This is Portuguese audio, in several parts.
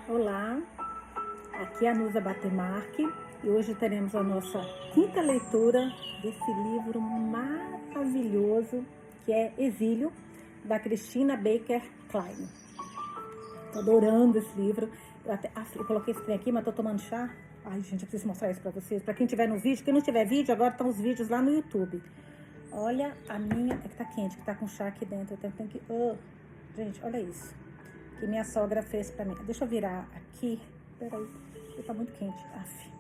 Olá, aqui é a Nusa Batemarque e hoje teremos a nossa quinta leitura desse livro maravilhoso que é Exílio, da Christina Baker Klein. Tô adorando esse livro. Eu coloquei esse trem aqui, mas tô tomando chá. Ai, gente, eu preciso mostrar isso pra vocês. Pra quem tiver no vídeo, quem não tiver vídeo, agora estão os vídeos lá no YouTube. Olha a minha... É que tá quente, que tá com chá aqui dentro. Eu tenho que... gente, olha isso. Que minha sogra fez pra mim. Deixa eu virar aqui. Peraí, tá muito quente. Aff.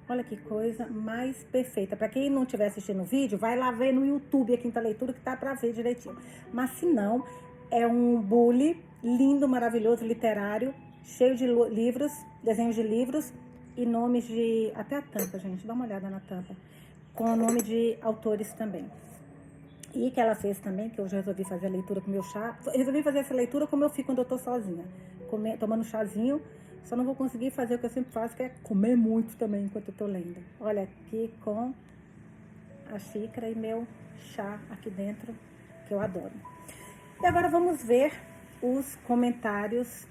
Olha que coisa mais perfeita. Pra quem não estiver assistindo o vídeo, vai lá ver no YouTube a quinta leitura que tá pra ver direitinho. Mas se não, é um bule lindo, maravilhoso, literário, cheio de livros, desenhos de livros e nomes de... Até a tampa, gente. Dá uma olhada na tampa. Com o nome de autores também. E que ela fez também, que eu já resolvi fazer a leitura com o meu chá. Resolvi fazer essa leitura como eu fico quando eu tô sozinha. Tomando chazinho. Só não vou conseguir fazer o que eu sempre faço, que é comer muito também enquanto eu tô lendo. Olha, aqui com a xícara e meu chá aqui dentro, que eu adoro. E agora vamos ver os comentários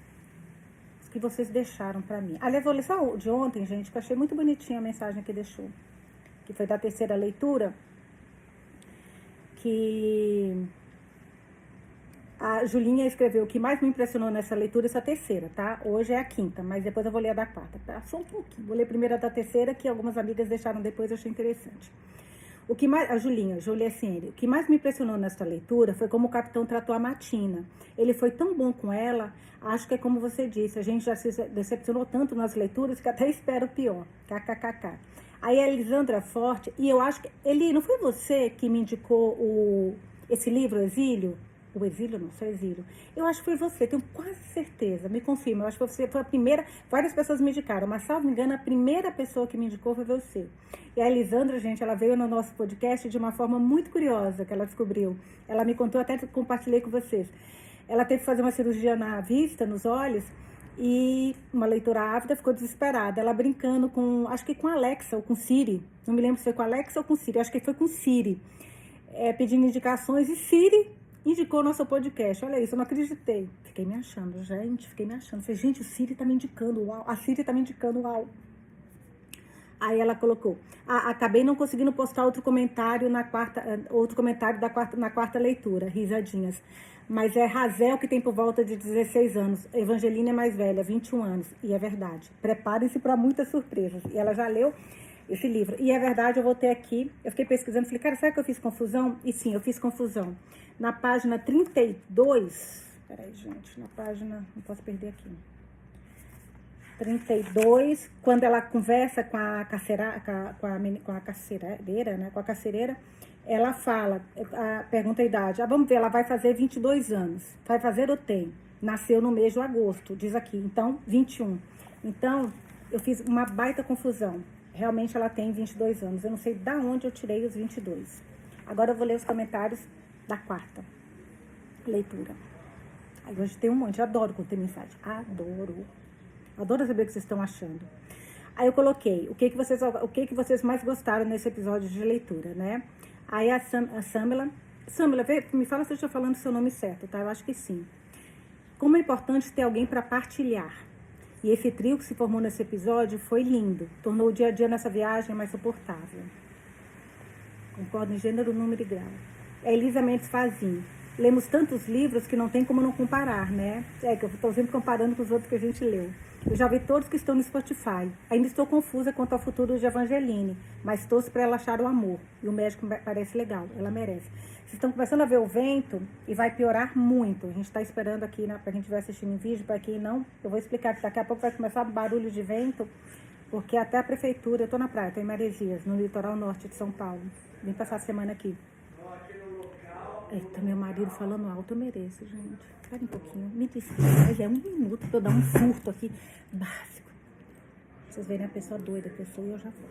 que vocês deixaram pra mim. Aliás, vou ler só de ontem, gente, que eu achei muito bonitinha a mensagem que deixou. Que foi da terceira leitura. Que a Julinha escreveu: o que mais me impressionou nessa leitura, essa terceira, tá? Hoje é a quinta, mas depois eu vou ler a da quarta. Só um pouquinho. Vou ler primeiro a da terceira, que algumas amigas deixaram depois, eu achei interessante. O que mais, a Julinha Siene, o que mais me impressionou nessa leitura foi como o capitão tratou a Matina. Ele foi tão bom com ela, acho que é como você disse, a gente já se decepcionou tanto nas leituras que até espera o pior. KKKK. Aí a Elisandra Forte, e eu acho que... Eli, não foi você que me indicou esse livro, Exílio? O Exílio, não, só Exílio. Eu acho que foi você, tenho quase certeza, me confirma. Eu acho que você foi a primeira, várias pessoas me indicaram, mas salvo me engano, a primeira pessoa que me indicou foi você. E a Elisandra, gente, ela veio no nosso podcast de uma forma muito curiosa, que ela descobriu. Ela me contou, até compartilhei com vocês. Ela teve que fazer uma cirurgia na vista, nos olhos, e uma leitora ávida ficou desesperada. Ela brincando com, acho que com a Alexa ou com Siri. Não me lembro se foi com a Alexa ou com Siri. Acho que foi com Siri. Pedindo indicações. E Siri indicou o nosso podcast. Olha isso, eu não acreditei. Fiquei me achando, gente. Falei, gente, o Siri tá me indicando. Uau. A Siri tá me indicando. Uau. Aí ela colocou: acabei não conseguindo postar outro comentário na quarta leitura. Risadinhas. Mas é Razel, que tem por volta de 16 anos. Evangelina é mais velha, 21 anos. E é verdade. Preparem-se para muitas surpresas. E ela já leu esse livro. E é verdade, eu voltei aqui. Eu fiquei pesquisando. Falei, cara, será que eu fiz confusão? E sim, eu fiz confusão. Na página 32... Peraí, gente. Na página... Não posso perder aqui. 32, quando ela conversa com a carcereira, né? Com a carcereira, ela fala, pergunta a idade. Vamos ver, ela vai fazer 22 anos. Vai fazer ou tem? Nasceu no mês de agosto, diz aqui. Então, 21. Então, eu fiz uma baita confusão. Realmente ela tem 22 anos. Eu não sei de onde eu tirei os 22. Agora eu vou ler os comentários da quarta leitura. Aí hoje tem um monte. Eu adoro quando tem mensagem. Adoro saber o que vocês estão achando. Aí eu coloquei o que vocês mais gostaram nesse episódio de leitura, né? Aí a Samela, me fala se eu estou falando o seu nome certo, tá? Eu acho que sim. Como é importante ter alguém para partilhar. E esse trio que se formou nesse episódio foi lindo. Tornou o dia a dia nessa viagem mais suportável. Concordo em gênero, número e grau. A Elisa Mendes Fazin. Lemos tantos livros que não tem como não comparar, né? Que eu estou sempre comparando com os outros que a gente leu. Eu já vi todos que estão no Spotify. Ainda estou confusa quanto ao futuro de Evangeline, mas torço para ela achar o amor. E o médico parece legal, ela merece. Vocês estão começando a ver o vento e vai piorar muito. A gente está esperando aqui, né, para quem estiver assistindo em vídeo, para quem não, eu vou explicar que daqui a pouco vai começar barulho de vento, porque até a prefeitura, eu estou na praia, estou em Maresias, no litoral norte de São Paulo. Vim passar a semana aqui. Eita, meu marido falando alto, eu mereço, gente. Espera um pouquinho, me desculpa, mas é um minuto pra eu dar um furto aqui, básico. Vocês verem a pessoa doida que eu sou e eu já vou.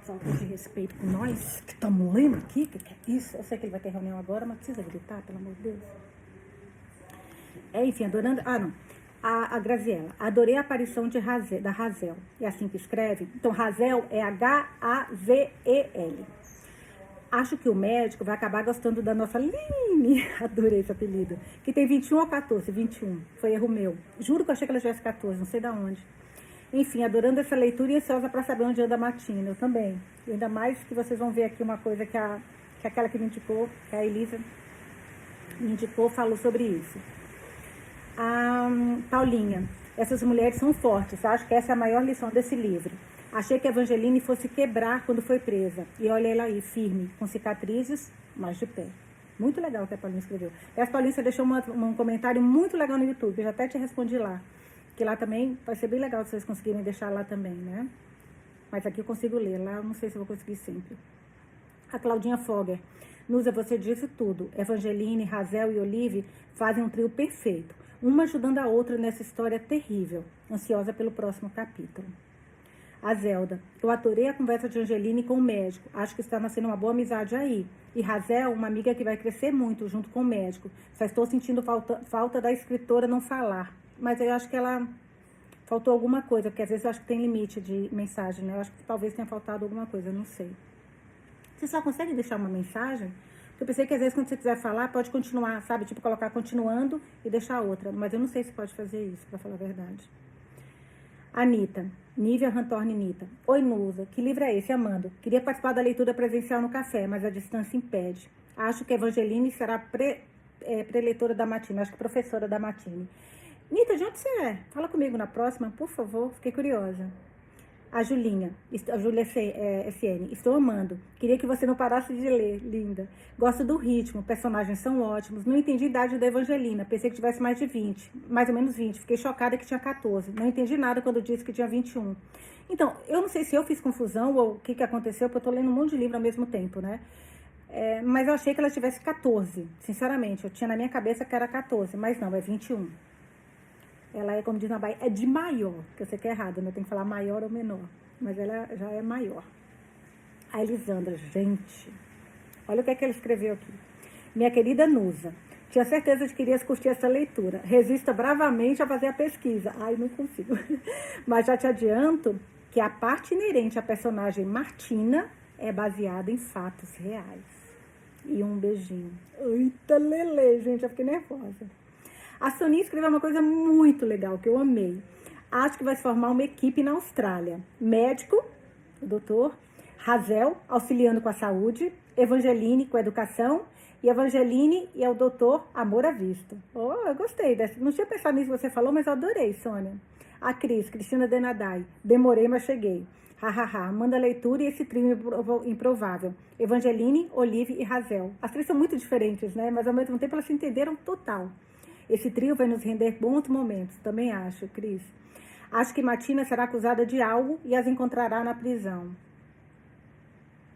Falta de respeito com nós, que estamos lendo aqui, que é isso? Eu sei que ele vai ter reunião agora, mas precisa gritar, pelo amor de Deus. Enfim, adorando... não. A Graziella, adorei a aparição da Razel. É assim que escreve? Então, Razel é H-A-Z-E-L. Acho que o médico vai acabar gostando da nossa Line, adorei esse apelido, que tem 21 ou 14, 21, foi erro meu. Juro que eu achei que ela tivesse 14, não sei de onde. Enfim, adorando essa leitura e ansiosa para saber onde anda a Matina, eu também. E ainda mais que vocês vão ver aqui uma coisa que aquela que me indicou, que a Elisa me indicou, falou sobre isso. A Paulinha, essas mulheres são fortes, acho que essa é a maior lição desse livro. Achei que a Evangeline fosse quebrar quando foi presa. E olha ela aí, firme, com cicatrizes, mas de pé. Muito legal o que a Paulinha escreveu. E a Paulinha, você deixou um comentário muito legal no YouTube, eu já até te respondi lá. Que lá também vai ser bem legal se vocês conseguirem deixar lá também, né? Mas aqui eu consigo ler, lá eu não sei se eu vou conseguir sempre. A Claudinha Fogger. Nusa, você disse tudo. Evangeline, Razel e Olive fazem um trio perfeito. Uma ajudando a outra nessa história terrível. Ansiosa pelo próximo capítulo. A Zelda. Eu adorei a conversa de Angeline com o médico. Acho que está nascendo uma boa amizade aí. E Razel, uma amiga que vai crescer muito junto com o médico. Só estou sentindo falta da escritora não falar. Mas eu acho que ela faltou alguma coisa, porque às vezes eu acho que tem limite de mensagem, né? Eu acho que talvez tenha faltado alguma coisa, não sei. Você só consegue deixar uma mensagem? Eu pensei que às vezes quando você quiser falar, pode continuar, sabe? Tipo, colocar continuando e deixar outra. Mas eu não sei se pode fazer isso, pra falar a verdade. Anitta, Nívia Rantorne Nita. Oi, Nusa, que livro é esse, Amando? Queria participar da leitura presencial no café, mas a distância impede. Acho que a Evangeline será preleitora da Matine, acho que professora da Matine. Nita, de onde você é? Fala comigo na próxima, por favor, fiquei curiosa. A Júlia SN, estou amando. Queria que você não parasse de ler, linda. Gosto do ritmo, personagens são ótimos. Não entendi a idade da Evangelina, pensei que tivesse mais de 20, mais ou menos 20. Fiquei chocada que tinha 14. Não entendi nada quando disse que tinha 21. Então, eu não sei se eu fiz confusão ou o que aconteceu, porque eu estou lendo um monte de livro ao mesmo tempo, né? Mas eu achei que ela tivesse 14, sinceramente. Eu tinha na minha cabeça que era 14, mas não, é 21. Ela é, como diz na Bahia, é de maior, que eu sei que é errado, né? Tem que falar maior ou menor, mas ela já é maior. A Elisandra, gente, olha o que é que ela escreveu aqui. Minha querida Nusa, tinha certeza de que irias curtir essa leitura. Resista bravamente a fazer a pesquisa. Ai, não consigo. Mas já te adianto que a parte inerente à personagem Martina é baseada em fatos reais. E um beijinho. Eita, lelê, gente, eu fiquei nervosa. A Sonia escreveu uma coisa muito legal, que eu amei. Acho que vai se formar uma equipe na Austrália. Médico, o doutor, Razel, auxiliando com a saúde, Evangeline com a educação, e Evangeline e o doutor Amor à Vista. Oh, eu gostei dessa. Não tinha pensado nisso que você falou, mas eu adorei, Sônia. A Cristina Denadai. Demorei, mas cheguei. Hahaha, manda leitura e esse trio improvável. Evangeline, Olive e Razel. As três são muito diferentes, né? Mas ao mesmo tempo elas se entenderam total. Esse trio vai nos render bons momentos, também acho, Cris. Acho que Matina será acusada de algo e as encontrará na prisão.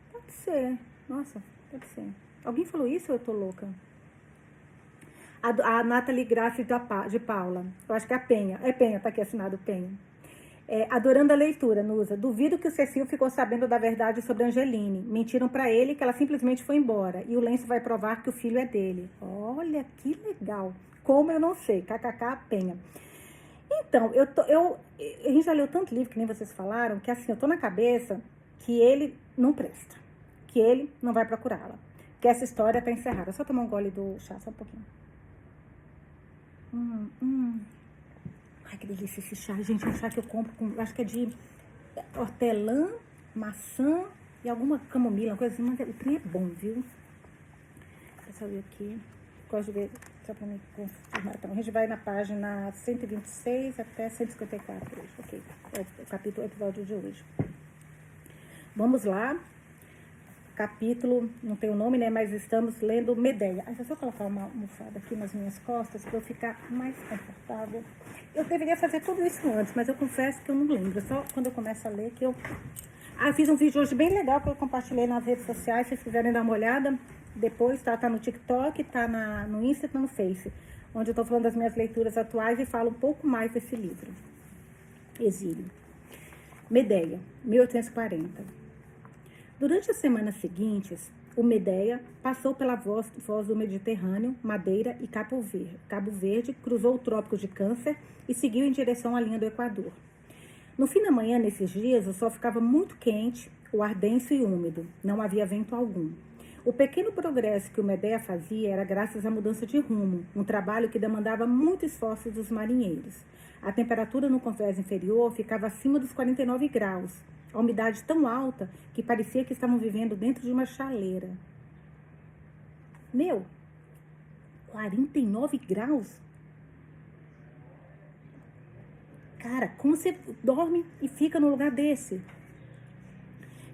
Pode ser. Nossa, pode ser. Alguém falou isso ou eu tô louca? A Nathalie Graça de Paula. Eu acho que é a Penha. É Penha, tá aqui assinado Penha. Adorando a leitura, Nusa. Duvido que o Cecil ficou sabendo da verdade sobre a Angeline. Mentiram pra ele que ela simplesmente foi embora. E o lenço vai provar que o filho é dele. Olha, que legal. Como eu não sei, kkk, Penha. Então, a gente já leu tanto livro, que nem vocês falaram, que assim, eu tô na cabeça que ele não presta, que ele não vai procurá-la, que essa história tá encerrada. Só tomar um gole do chá, só um pouquinho. Ai, que delícia esse chá, gente, é um chá que eu compro com, acho que é de hortelã, maçã e alguma camomila, uma coisa assim, mas o trem é bom, viu? Deixa eu ver aqui, gosto de ver... Só para me confirmar. Então, a gente vai na página 126 até 154 hoje, ok? É o capítulo, episódio de hoje. Vamos lá. Capítulo, não tem o nome, né? Mas estamos lendo Medeia. Deixa eu só colocar uma almofada aqui nas minhas costas para eu ficar mais confortável. Eu deveria fazer tudo isso antes, mas eu confesso que eu não lembro. Só quando eu começo a ler que eu... eu fiz um vídeo hoje bem legal que eu compartilhei nas redes sociais, se vocês quiserem dar uma olhada. Depois tá no TikTok, tá no Insta e tá no Face, onde eu tô falando das minhas leituras atuais e falo um pouco mais desse livro. Exílio. Medeia, 1840. Durante as semanas seguintes, O Medea passou pela foz do Mediterrâneo, Madeira e Cabo Verde, cruzou o Trópico de Câncer e seguiu em direção à linha do Equador. No fim da manhã, nesses dias, o sol ficava muito quente, o ar denso e úmido, não havia vento algum. O pequeno progresso que o Medea fazia era graças à mudança de rumo, um trabalho que demandava muito esforço dos marinheiros. A temperatura no convés inferior ficava acima dos 49 graus, a umidade tão alta que parecia que estavam vivendo dentro de uma chaleira. 49 graus? Cara, como você dorme e fica no lugar desse?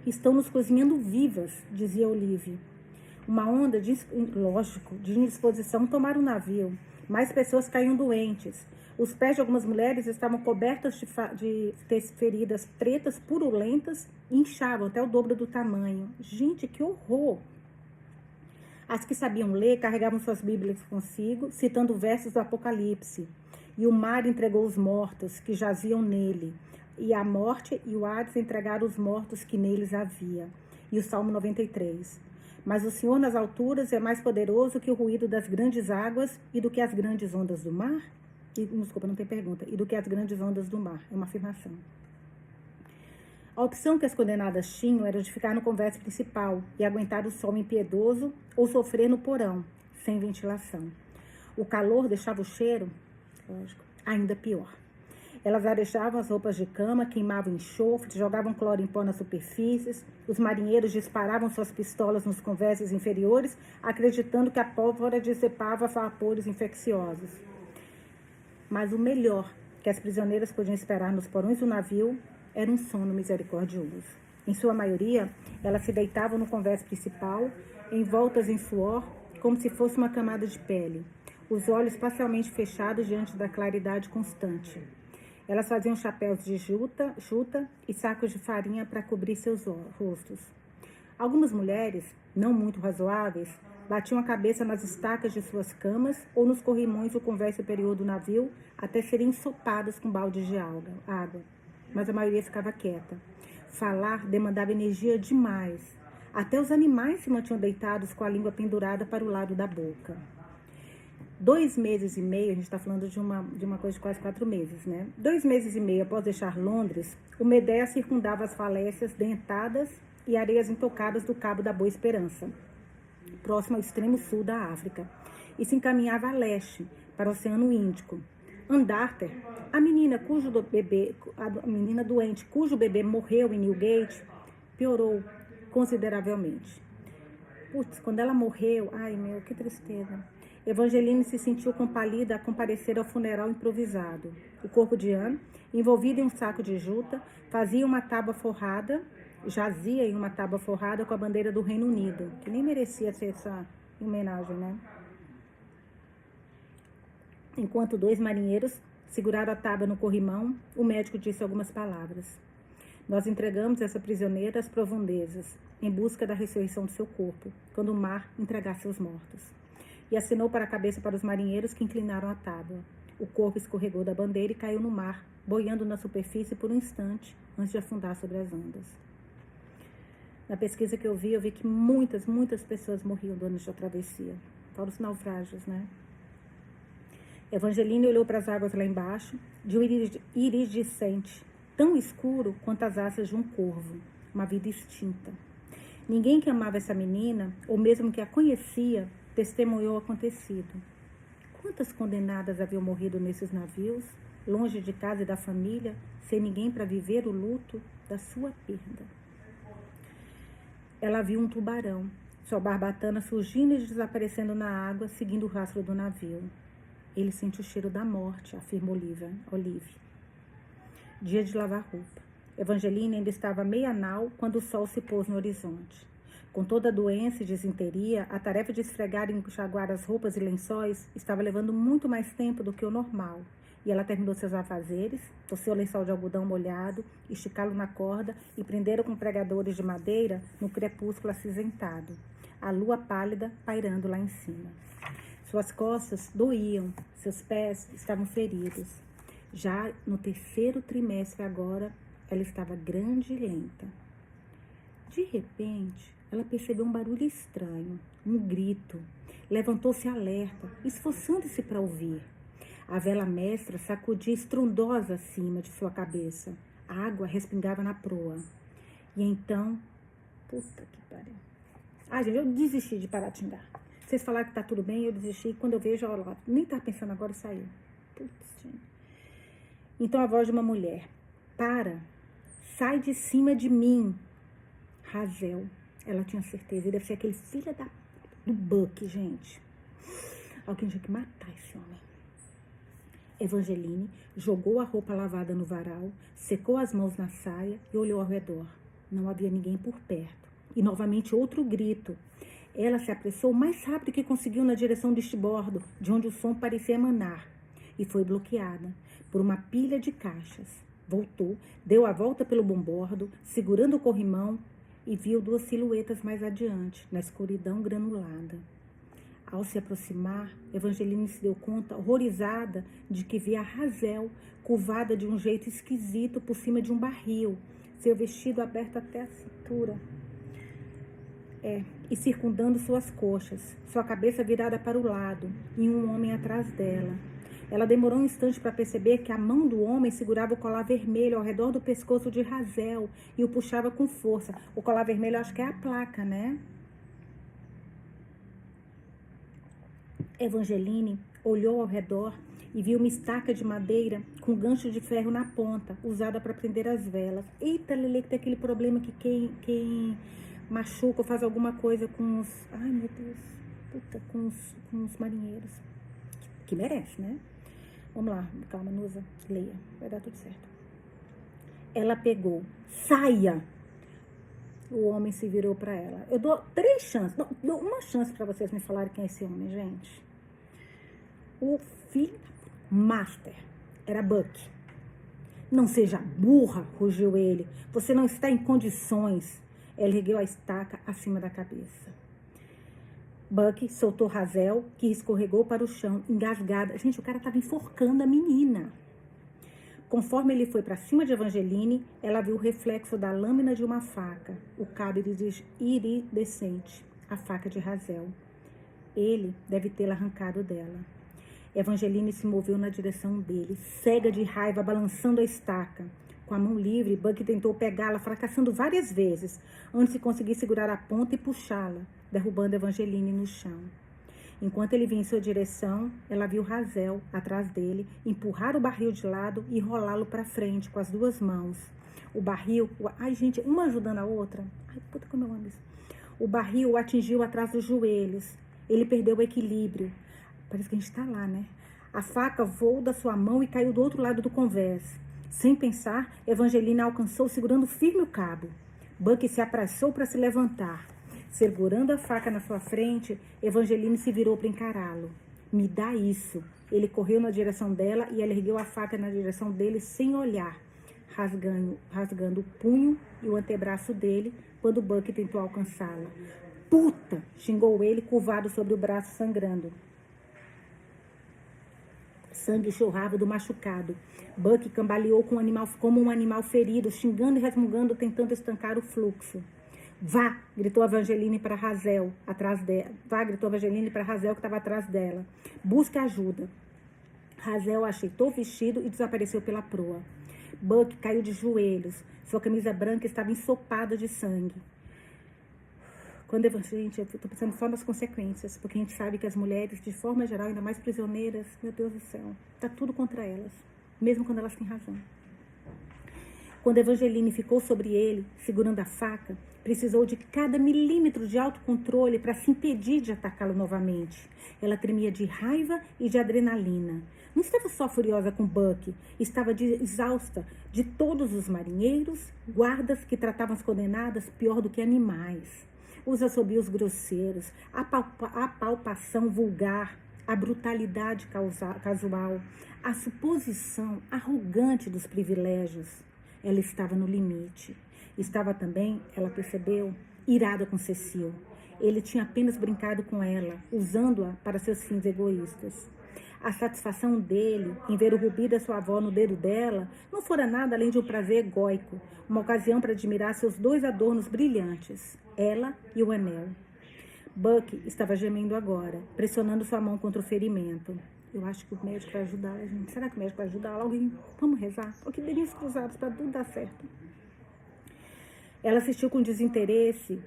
Estão nos cozinhando vivas, dizia Olive. Uma onda de indisposição tomaram o navio. Mais pessoas caíam doentes. Os pés de algumas mulheres estavam cobertos de feridas pretas purulentas e inchavam até o dobro do tamanho. Gente, que horror! As que sabiam ler carregavam suas bíblias consigo, citando versos do Apocalipse. E o mar entregou os mortos que jaziam nele. E a morte e o Hades entregaram os mortos que neles havia. E o Salmo 93. Mas o Senhor nas alturas é mais poderoso que o ruído das grandes águas e do que as grandes ondas do mar? Desculpa, não tem pergunta. E do que as grandes ondas do mar. É uma afirmação. A opção que as condenadas tinham era de ficar no convés principal e aguentar o sol impiedoso ou sofrer no porão, sem ventilação. O calor deixava o cheiro, lógico, ainda pior. Elas arejavam as roupas de cama, queimavam enxofre, jogavam cloro em pó nas superfícies. Os marinheiros disparavam suas pistolas nos convéses inferiores, acreditando que a pólvora dissipava vapores infecciosos. Mas o melhor que as prisioneiras podiam esperar nos porões do navio era um sono misericordioso. Em sua maioria, elas se deitavam no convés principal, envoltas em suor, como se fosse uma camada de pele, os olhos parcialmente fechados diante da claridade constante. Elas faziam chapéus de juta e sacos de farinha para cobrir seus rostos. Algumas mulheres, não muito razoáveis, batiam a cabeça nas estacas de suas camas ou nos corrimões do convés superior do navio até serem ensopadas com baldes de água. Mas a maioria ficava quieta. Falar demandava energia demais. Até os animais se mantinham deitados com a língua pendurada para o lado da boca. 2 meses e meio, a gente está falando de uma coisa de quase 4 meses, né? 2 meses e meio após deixar Londres, o Medea circundava as falésias dentadas e areias intocadas do Cabo da Boa Esperança, próximo ao extremo sul da África, e se encaminhava a leste, para o Oceano Índico. Andarter, a menina doente cujo bebê morreu em Newgate, piorou consideravelmente. Putz, quando ela morreu, ai meu, que tristeza. Evangeline se sentiu compelida a comparecer ao funeral improvisado. O corpo de Anne, envolvido em um saco de juta, jazia em uma tábua forrada com a bandeira do Reino Unido, que nem merecia ser essa homenagem, né? Enquanto 2 marinheiros seguraram a tábua no corrimão, o médico disse algumas palavras. Nós entregamos essa prisioneira às profundezas, em busca da ressurreição do seu corpo, quando o mar entregar seus mortos. E assinou para a cabeça para os marinheiros que inclinaram a tábua. O corpo escorregou da bandeira e caiu no mar, boiando na superfície por um instante, antes de afundar sobre as ondas. Na pesquisa que eu vi que muitas pessoas morriam durante a travessia. Fora os naufrágios, né? Evangeline olhou para as águas lá embaixo, de um iridescente, tão escuro quanto as asas de um corvo, uma vida extinta. Ninguém que amava essa menina, ou mesmo que a conhecia, testemunhou o acontecido. Quantas condenadas haviam morrido nesses navios, longe de casa e da família, sem ninguém para viver o luto da sua perda? Ela viu um tubarão, sua barbatana surgindo e desaparecendo na água, seguindo o rastro do navio. Ele sente o cheiro da morte, afirmou Olive. Dia de lavar roupa. Evangeline ainda estava meia nau quando o sol se pôs no horizonte. Com toda a doença e desinteria, a tarefa de esfregar e enxaguar as roupas e lençóis estava levando muito mais tempo do que o normal. E ela terminou seus afazeres, torceu o lençol de algodão molhado, esticá-lo na corda e prendeu com pregadores de madeira no crepúsculo acinzentado. A lua pálida pairando lá em cima. Suas costas doíam, seus pés estavam feridos. Já no 3º trimestre agora, ela estava grande e lenta. De repente, ela percebeu um barulho estranho, um grito. Levantou-se alerta, esforçando-se para ouvir. A vela mestra sacudia estrondosa acima de sua cabeça. A água respingava na proa. E então... Puta que pariu. Gente, eu desisti de Paratingá. Vocês falaram que tá tudo bem, eu desisti. E quando eu vejo, olha lá, nem tava pensando agora e saiu. Putz, gente. Então a voz de uma mulher. Para, sai de cima de mim. Razel. Ela tinha certeza. Ele deve ser aquele filho do Buck, gente. Alguém tinha que matar esse homem. Evangeline jogou a roupa lavada no varal, secou as mãos na saia e olhou ao redor. Não havia ninguém por perto. E novamente outro grito. Ela se apressou o mais rápido que conseguiu na direção de estibordo, de onde o som parecia emanar, e foi bloqueada por uma pilha de caixas. Voltou, deu a volta pelo bombordo, segurando o corrimão, e viu duas silhuetas mais adiante, na escuridão granulada. Ao se aproximar, Evangeline se deu conta, horrorizada, de que via Razel, curvada de um jeito esquisito por cima de um barril, seu vestido aberto até a cintura. E circundando suas coxas, sua cabeça virada para o lado, e um homem atrás dela. Ela demorou um instante para perceber que a mão do homem segurava o colar vermelho ao redor do pescoço de Razel e o puxava com força. O colar vermelho, acho que é a placa, né? Evangeline olhou ao redor e viu uma estaca de madeira com gancho de ferro na ponta, usada para prender as velas. Eita, Lelê, que tem aquele problema que quem machuca ou faz alguma coisa com os... Ai, meu Deus. Puta, com os marinheiros. Que merece, né? Vamos lá, calma, Nusa, leia. Vai dar tudo certo. Ela pegou. Saia! O homem se virou para ela. Eu dou 3 chances. Dou uma chance para vocês me falarem quem é esse homem, gente. O filho Master era Buck. Não seja burra, rugiu ele. Você não está em condições. Ela ergueu a estaca acima da cabeça. Buck soltou Razel, que escorregou para o chão, engasgada. Gente, o cara estava enforcando a menina. Conforme ele foi para cima de Evangeline, ela viu o reflexo da lâmina de uma faca, o cabo iridescente, a faca de Razel. Ele deve tê-la arrancado dela. Evangeline se moveu na direção dele, cega de raiva, balançando a estaca. Com a mão livre, Buck tentou pegá-la, fracassando várias vezes, antes de conseguir segurar a ponta e puxá-la, derrubando Evangeline no chão. Enquanto ele vinha em sua direção, ela viu Razel, atrás dele, empurrar o barril de lado e rolá-lo para frente com as 2 mãos. O barril... Ai, gente, uma ajudando a outra. Ai, puta, como eu amo isso. O barril o atingiu atrás dos joelhos. Ele perdeu o equilíbrio. Parece que a gente está lá, né? A faca voou da sua mão e caiu do outro lado do convés. Sem pensar, Evangelina alcançou segurando firme o cabo. Buck se apressou para se levantar. Segurando a faca na sua frente, Evangeline se virou para encará-lo. Me dá isso. Ele correu na direção dela e ela ergueu a faca na direção dele sem olhar, rasgando o punho e o antebraço dele quando Buck tentou alcançá-la. Puta! Xingou ele, curvado sobre o braço, sangrando. Sangue chorrava do machucado. Buck cambaleou como um animal ferido, xingando e resmungando, tentando estancar o fluxo. Vá, gritou Evangeline para Razel, que estava atrás dela. Busque ajuda. Razel ajeitou o vestido e desapareceu pela proa. Buck caiu de joelhos. Sua camisa branca estava ensopada de sangue. Gente, eu estou pensando só nas consequências, porque a gente sabe que as mulheres, de forma geral, ainda mais prisioneiras, meu Deus do céu, está tudo contra elas, mesmo quando elas têm razão. Quando Evangeline ficou sobre ele, segurando a faca, precisou de cada milímetro de autocontrole para se impedir de atacá-lo novamente. Ela tremia de raiva e de adrenalina. Não estava só furiosa com Buck, estava exausta de todos os marinheiros, guardas que tratavam as condenadas pior do que animais. Os assobios grosseiros, a palpação vulgar, a brutalidade casual, a suposição arrogante dos privilégios. Ela estava no limite. Estava também, ela percebeu, irada com Cecil. Ele tinha apenas brincado com ela, usando-a para seus fins egoístas. A satisfação dele em ver o rubi da sua avó no dedo dela não fora nada além de um prazer egóico, uma ocasião para admirar seus 2 adornos brilhantes, ela e o anel. Buck estava gemendo agora, pressionando sua mão contra o ferimento. Eu acho que o médico vai ajudá-la, gente. Será que o médico vai ajudá-la? Alguém? Vamos rezar? Porque dedinhos cruzados para tudo dar certo. Ela assistiu com desinteresse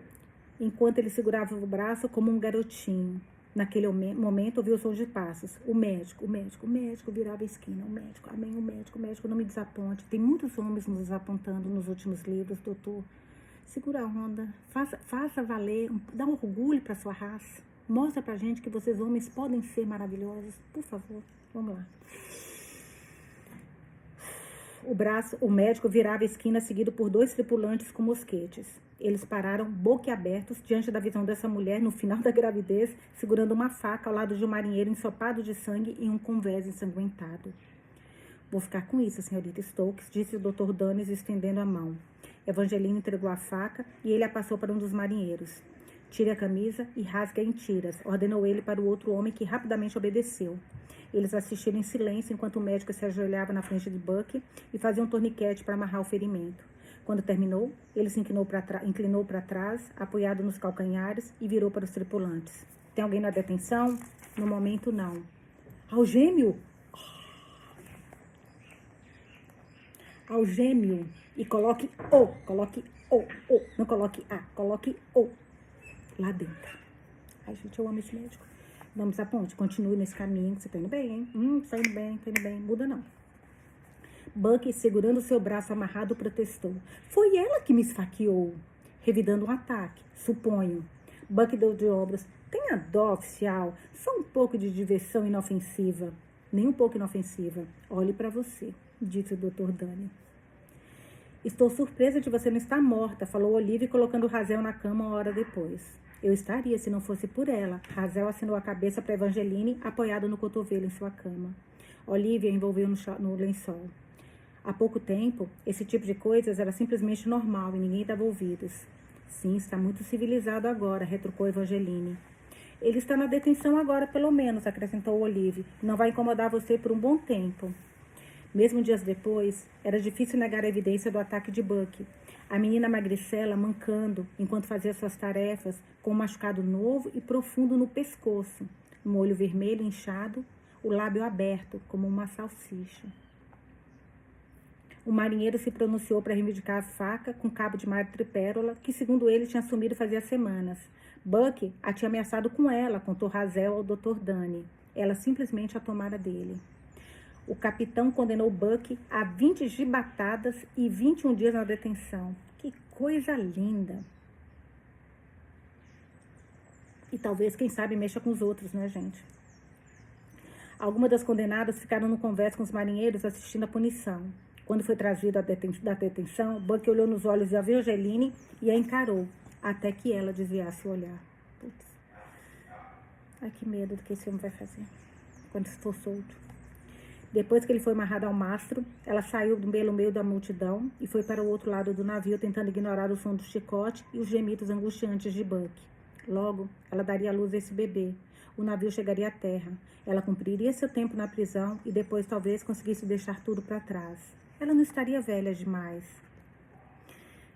enquanto ele segurava o braço como um garotinho. Naquele momento, ouviu o som de passos. O médico virava a esquina. O médico, amém, o médico, não me desaponte. Tem muitos homens nos desapontando nos últimos livros, doutor. Segura a onda, faça valer, dá um orgulho para sua raça. Mostra pra gente que vocês homens podem ser maravilhosos. Por favor, vamos lá. O médico virava a esquina seguido por 2 tripulantes com mosquetes. Eles pararam boquiabertos diante da visão dessa mulher no final da gravidez, segurando uma faca ao lado de um marinheiro ensopado de sangue em um convés ensanguentado. Vou ficar com isso, senhorita Stokes, disse o Dr. Dunnes, estendendo a mão. Evangelina entregou a faca e ele a passou para um dos marinheiros. Tire a camisa e rasgue-a em tiras, ordenou ele para o outro homem, que rapidamente obedeceu. Eles assistiram em silêncio enquanto o médico se ajoelhava na frente de Buck e fazia um torniquete para amarrar o ferimento. Quando terminou, ele se inclinou para trás, apoiado nos calcanhares, e virou para os tripulantes. Tem alguém na detenção? No momento, não. Algêmeo! Algêmeo! E coloque O, não coloque A, coloque O lá dentro. Ai, gente, eu amo esse médico. Vamos à ponte, continue nesse caminho, você tá indo bem, hein? Tá indo bem, muda não. Buck, segurando seu braço amarrado, protestou. Foi ela que me esfaqueou, revidando um ataque, suponho. Buck deu de ombros. Tenha dó, oficial, só um pouco de diversão inofensiva. Nem um pouco inofensiva. Olhe para você, disse o Dr. Dunne. Estou surpresa de você não estar morta, falou Olivia, colocando Razel na cama uma hora depois. Eu estaria se não fosse por ela. Razel assinou a cabeça para Evangeline, apoiado no cotovelo em sua cama. Olivia envolveu no lençol. Há pouco tempo, esse tipo de coisas era simplesmente normal e ninguém dava ouvidos. Sim, está muito civilizado agora, retrucou Evangeline. Ele está na detenção agora, pelo menos, acrescentou Olivia. Não vai incomodar você por um bom tempo. Mesmo dias depois, era difícil negar a evidência do ataque de Buck. A menina magricela mancando enquanto fazia suas tarefas, com um machucado novo e profundo no pescoço, um olho vermelho inchado, o lábio aberto, como uma salsicha. O marinheiro se pronunciou para reivindicar a faca com cabo de madrepérola, que, segundo ele, tinha sumido fazia semanas. Buck a tinha ameaçado com ela, contou Razel ao Dr. Dunne. Ela simplesmente a tomara dele. O capitão condenou Buck a 20 chibatadas e 21 dias na detenção. Que coisa linda! E talvez, quem sabe, mexa com os outros, né, gente? Algumas das condenadas ficaram no convés com os marinheiros assistindo a punição. Quando foi trazido da detenção, Buck olhou nos olhos de Evangeline e a encarou, até que ela desviasse o olhar. Putz. Ai, que medo do que esse homem vai fazer quando for solto. Depois que ele foi amarrado ao mastro, ela saiu pelo meio da multidão e foi para o outro lado do navio, tentando ignorar o som do chicote e os gemidos angustiantes de Buck. Logo, ela daria à luz a esse bebê. O navio chegaria à terra. Ela cumpriria seu tempo na prisão e depois talvez conseguisse deixar tudo para trás. Ela não estaria velha demais.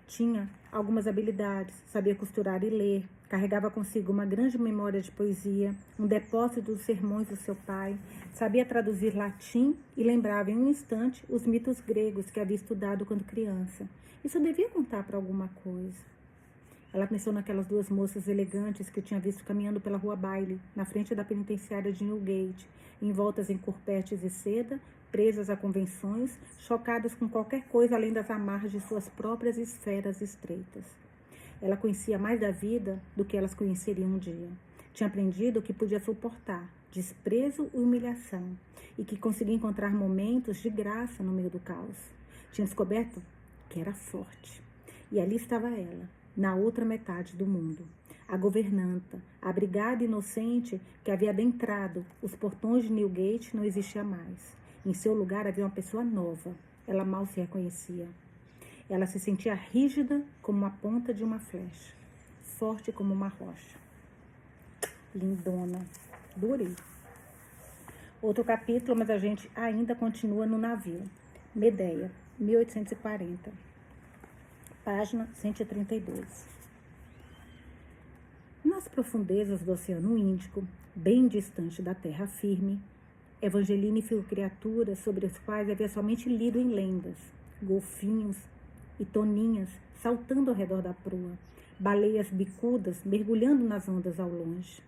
Tinha algumas habilidades, sabia costurar e ler, carregava consigo uma grande memória de poesia, um depósito dos sermões do seu pai, sabia traduzir latim e lembrava em um instante os mitos gregos que havia estudado quando criança. Isso devia contar para alguma coisa. Ela pensou naquelas 2 moças elegantes que tinha visto caminhando pela rua Bailey, na frente da penitenciária de Newgate, envoltas em corpetes e seda, presas a convenções, chocadas com qualquer coisa além das amarras de suas próprias esferas estreitas. Ela conhecia mais da vida do que elas conheceriam um dia. Tinha aprendido o que podia suportar, desprezo e humilhação, e que conseguia encontrar momentos de graça no meio do caos. Tinha descoberto que era forte. E ali estava ela, na outra metade do mundo. A governanta, a brigada inocente que havia adentrado os portões de Newgate não existia mais. Em seu lugar havia uma pessoa nova. Ela mal se reconhecia. Ela se sentia rígida como a ponta de uma flecha, forte como uma rocha. Lindona. Adorei. Outro capítulo, mas a gente ainda continua no navio. Medeia, 1840, página 132. Nas profundezas do Oceano Índico, bem distante da terra firme, Evangeline viu criaturas sobre as quais havia somente lido em lendas, golfinhos e toninhas saltando ao redor da proa, baleias bicudas mergulhando nas ondas ao longe.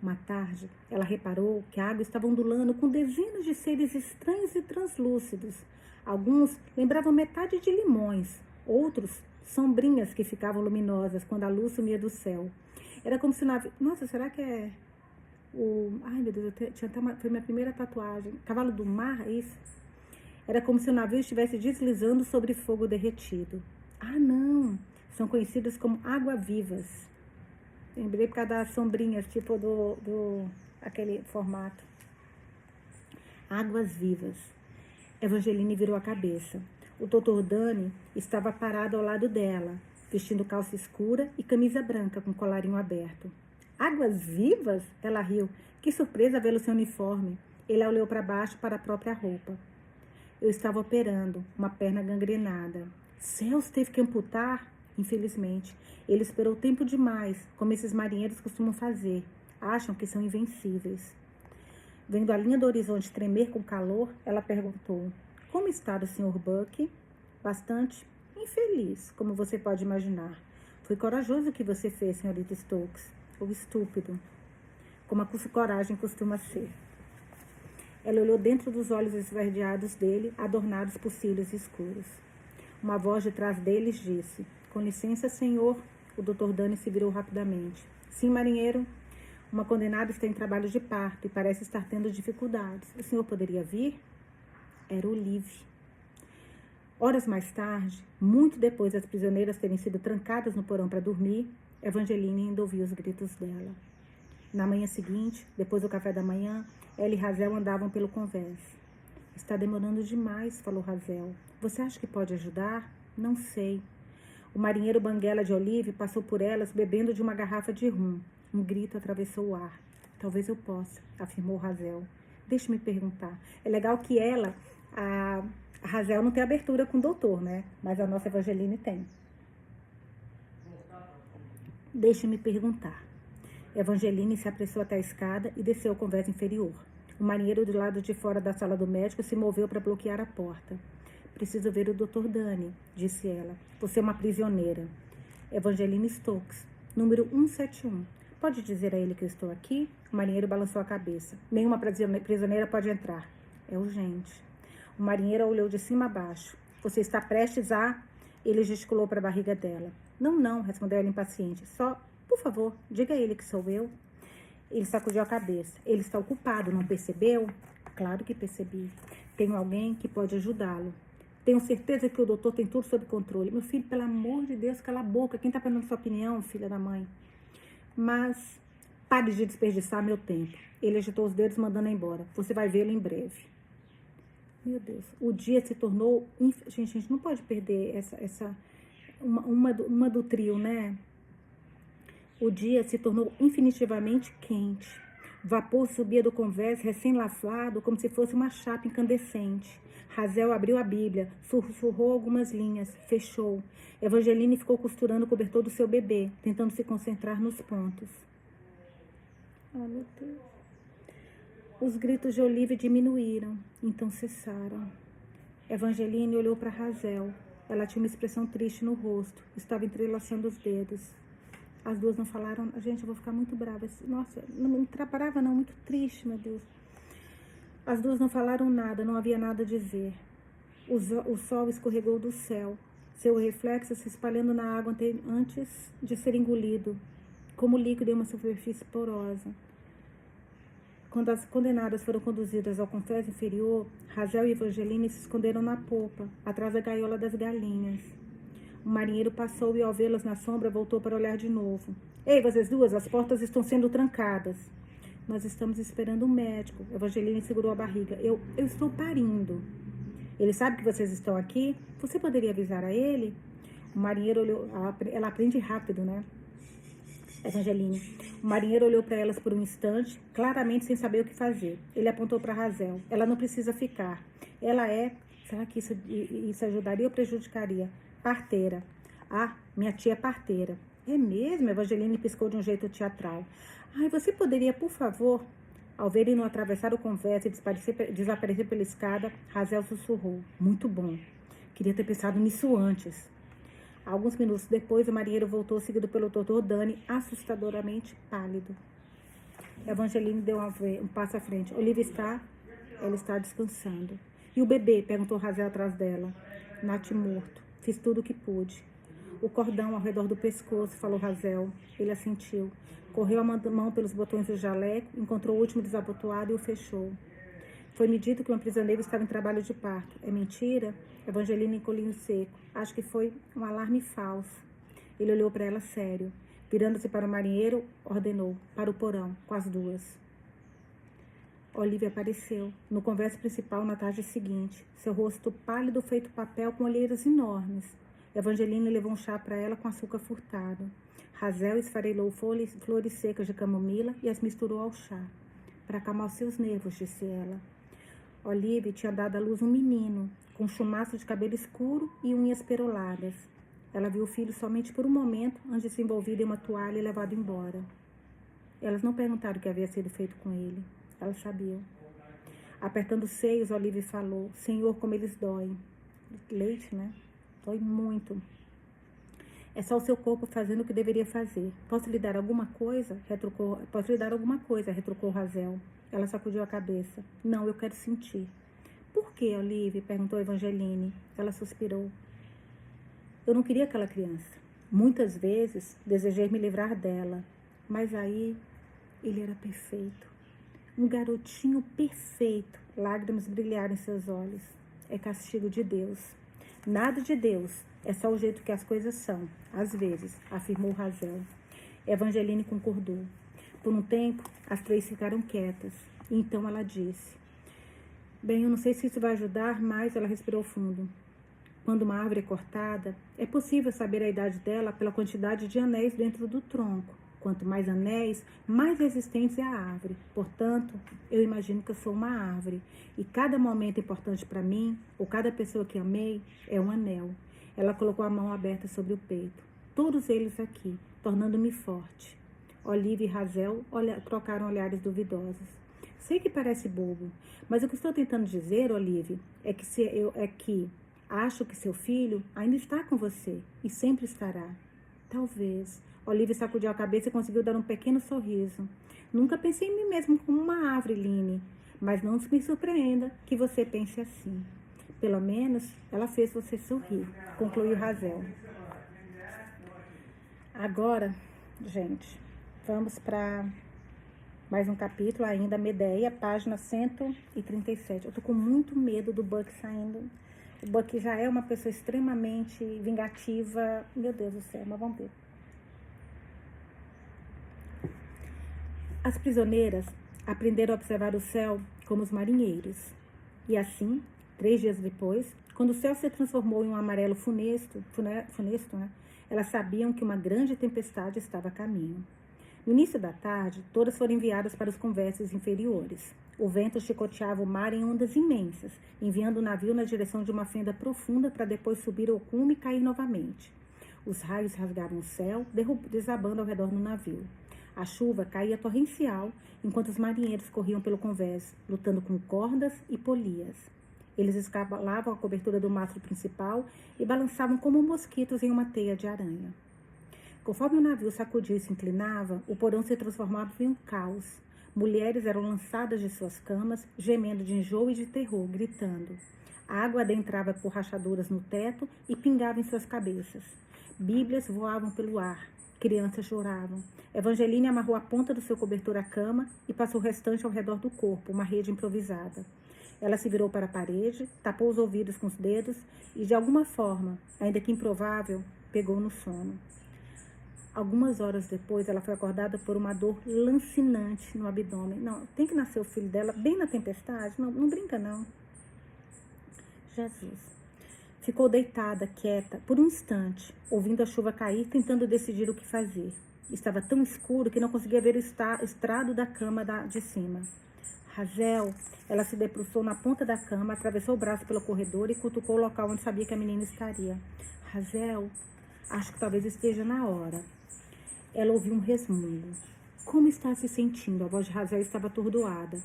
Uma tarde, ela reparou que a água estava ondulando com dezenas de seres estranhos e translúcidos. Alguns lembravam metade de limões, outros sombrinhas que ficavam luminosas quando a luz sumia do céu. Era como se o navio... Nossa, será que é o... Ai, meu Deus, tinha até foi minha primeira tatuagem. Cavalo do mar, é isso? Era como se o navio estivesse deslizando sobre fogo derretido. Ah, não! São conhecidas como água-vivas. Lembrei por causa das sombrinhas, tipo aquele formato. Águas vivas. Evangeline virou a cabeça. O Dr. Dani estava parado ao lado dela, vestindo calça escura e camisa branca com colarinho aberto. Águas vivas? Ela riu. Que surpresa vê-lo sem uniforme. Ele olhou para baixo para a própria roupa. Eu estava operando, uma perna gangrenada. Céus, teve que amputar? Infelizmente. Ele esperou tempo demais, como esses marinheiros costumam fazer. Acham que são invencíveis. Vendo a linha do horizonte tremer com calor, ela perguntou: como está o Sr. Buck? Bastante infeliz, como você pode imaginar. Foi corajoso o que você fez, senhorita Stokes. Ou estúpido, como a coragem costuma ser. Ela olhou dentro dos olhos esverdeados dele, adornados por cílios escuros. Uma voz de trás deles disse: com licença, senhor. O Dr. Dani se virou rapidamente. Sim, marinheiro. Uma condenada está em trabalho de parto e parece estar tendo dificuldades. O senhor poderia vir? Era Olive. Horas mais tarde, muito depois das prisioneiras terem sido trancadas no porão para dormir, Evangeline ainda ouvia os gritos dela. Na manhã seguinte, depois do café da manhã, ela e Hazel andavam pelo convés. Está demorando demais, falou Hazel. Você acha que pode ajudar? Não sei. O marinheiro Banguela de Olive passou por elas bebendo de uma garrafa de rum. Um grito atravessou o ar. Talvez eu possa, afirmou Hazel. Deixe-me perguntar. É legal que ela, a Hazel não tem abertura com o doutor, né? Mas a nossa Evangeline tem. Deixe-me perguntar. Evangeline se apressou até a escada e desceu ao convés inferior. O marinheiro do lado de fora da sala do médico se moveu para bloquear a porta. Preciso ver o Dr. Dani, disse ela. Você é uma prisioneira. Evangeline Stokes, número 171. Pode dizer a ele que eu estou aqui? O marinheiro balançou a cabeça. Nenhuma prisioneira pode entrar. É urgente. O marinheiro olhou de cima a baixo. Você está prestes a... Ele gesticulou para a barriga dela. Não, respondeu ela impaciente. Só, por favor, diga a ele que sou eu. Ele sacudiu a cabeça. Ele está ocupado, não percebeu? Claro que percebi. Tenho alguém que pode ajudá-lo. Tenho certeza que o doutor tem tudo sob controle. Meu filho, pelo amor de Deus, cala a boca. Quem está perguntando sua opinião, filha da mãe? Mas pare de desperdiçar meu tempo. Ele agitou os dedos, mandando embora. Você vai vê-lo em breve. Meu Deus. O dia se tornou... Gente, a gente não pode perder uma do trio, né? O dia se tornou infinitivamente quente. O vapor subia do convés recém-lavado como se fosse uma chapa incandescente. Hazel abriu a Bíblia, sussurrou algumas linhas, fechou. Evangeline ficou costurando o cobertor do seu bebê, tentando se concentrar nos pontos. Oh, meu Deus. Os gritos de Olive diminuíram, então cessaram. Evangeline olhou para Hazel. Ela tinha uma expressão triste no rosto, estava entrelaçando os dedos. As duas não falaram... Gente, eu vou ficar muito brava. Nossa, não me brava não, muito triste, meu Deus. As duas não falaram nada, não havia nada a dizer. O sol escorregou do céu, seu reflexo se espalhando na água antes de ser engolido, como líquido em uma superfície porosa. Quando as condenadas foram conduzidas ao convés inferior, Hazel e Evangeline se esconderam na popa, atrás da gaiola das galinhas. O marinheiro passou e, ao vê-las na sombra, voltou para olhar de novo. Ei, vocês duas, as portas estão sendo trancadas. Nós estamos esperando um médico. Evangeline segurou a barriga. Eu estou parindo. Ele sabe que vocês estão aqui? Você poderia avisar a ele? O marinheiro olhou. Ela aprende rápido, né? Evangeline. O marinheiro olhou para elas por um instante, claramente sem saber o que fazer. Ele apontou para Razel. Ela não precisa ficar. Ela é... Será que isso ajudaria ou prejudicaria? Parteira. Ah, minha tia é parteira. É mesmo? Evangeline piscou de um jeito teatral. Ai, você poderia, por favor... Ao ver ele não atravessar o convés e desaparecer pela escada, Razel sussurrou. Muito bom. Queria ter pensado nisso antes. Alguns minutos depois, o marinheiro voltou, seguido pelo doutor Dani, assustadoramente pálido. Evangeline deu um passo à frente. Olivia está... Ela está descansando. E o bebê? Perguntou Razel atrás dela. Nath morto. Fiz tudo o que pude. O cordão ao redor do pescoço, falou Razel. Ele assentiu. Correu a mão pelos botões do jaleco, encontrou o último desabotoado e o fechou. Foi-me dito que uma prisioneira estava em trabalho de parto. É mentira? Evangeline encolheu seco. Acho que foi um alarme falso. Ele olhou para ela sério. Virando-se para o marinheiro, ordenou. Para o porão, com as duas. Olivia apareceu, no convés principal na tarde seguinte. Seu rosto pálido feito papel com olheiras enormes. Evangeline levou um chá para ela com açúcar furtado. Razel esfarelou flores secas de camomila e as misturou ao chá. Para acalmar os seus nervos, disse ela. Olivia tinha dado à luz um menino, com um chumaço de cabelo escuro e unhas peroladas. Ela viu o filho somente por um momento, antes de se envolver em uma toalha e levado embora. Elas não perguntaram o que havia sido feito com ele. Elas sabiam. Apertando os seios, Olivia falou. Senhor, como eles doem. Leite, né? Dói muito. É só o seu corpo fazendo o que deveria fazer. Posso lhe dar alguma coisa? Retrucou Razel. Ela sacudiu a cabeça. Não, eu quero sentir. Por que, Olivia? Perguntou Evangeline. Ela suspirou. Eu não queria aquela criança. Muitas vezes desejei me livrar dela. Mas aí ele era perfeito. Um garotinho perfeito. Lágrimas brilharam em seus olhos. É castigo de Deus. Nada de Deus. É só o jeito que as coisas são. Às vezes, afirmou Razel. Evangeline concordou. Por um tempo, as três ficaram quietas. E então ela disse. Bem, eu não sei se isso vai ajudar, mas ela respirou fundo. Quando uma árvore é cortada, é possível saber a idade dela pela quantidade de anéis dentro do tronco. Quanto mais anéis, mais resistente é a árvore. Portanto, eu imagino que eu sou uma árvore. E cada momento importante para mim, ou cada pessoa que amei, é um anel. Ela colocou a mão aberta sobre o peito. Todos eles aqui, tornando-me forte. Olivia e Razel trocaram olhares duvidosos. Sei que parece bobo, mas o que estou tentando dizer, Olivia, é que acho que seu filho ainda está com você e sempre estará. Talvez. Olivia sacudiu a cabeça e conseguiu dar um pequeno sorriso. Nunca pensei em mim mesmo como uma árvore, Line, mas não me surpreenda que você pense assim. Pelo menos ela fez você sorrir, concluiu Razel. Agora, gente, vamos para mais um capítulo ainda, Medeia, página 137. Eu tô com muito medo do Buck saindo. O Buck já é uma pessoa extremamente vingativa. Meu Deus do céu, mas vamos ver. As prisioneiras aprenderam a observar o céu como os marinheiros. E assim, 3 dias depois, quando o céu se transformou em um amarelo funesto, né, elas sabiam que uma grande tempestade estava a caminho. No início da tarde, todas foram enviadas para os convés inferiores. O vento chicoteava o mar em ondas imensas, enviando o navio na direção de uma fenda profunda para depois subir ao cume e cair novamente. Os raios rasgavam o céu, desabando ao redor do navio. A chuva caía torrencial, enquanto os marinheiros corriam pelo convés, lutando com cordas e polias. Eles escalavam a cobertura do mastro principal e balançavam como mosquitos em uma teia de aranha. Conforme o navio sacudia e se inclinava, o porão se transformava em um caos. Mulheres eram lançadas de suas camas, gemendo de enjoo e de terror, gritando. A água adentrava por rachaduras no teto e pingava em suas cabeças. Bíblias voavam pelo ar. Crianças choravam. Evangeline amarrou a ponta do seu cobertor à cama e passou o restante ao redor do corpo, uma rede improvisada. Ela se virou para a parede, tapou os ouvidos com os dedos e, de alguma forma, ainda que improvável, pegou no sono. Algumas horas depois, ela foi acordada por uma dor lancinante no abdômen. Não, tem que nascer o filho dela bem na tempestade? Não, não brinca, não. Jesus. Ficou deitada, quieta, por um instante, ouvindo a chuva cair, tentando decidir o que fazer. estava tão escuro que não conseguia ver o estrado da cama de cima. Razel, ela se debruçou na ponta da cama, atravessou o braço pelo corredor e cutucou o local onde sabia que a menina estaria. Razel, acho que talvez esteja na hora. Ela ouviu um resmungo. Como está se sentindo? A voz de Razel estava atordoada.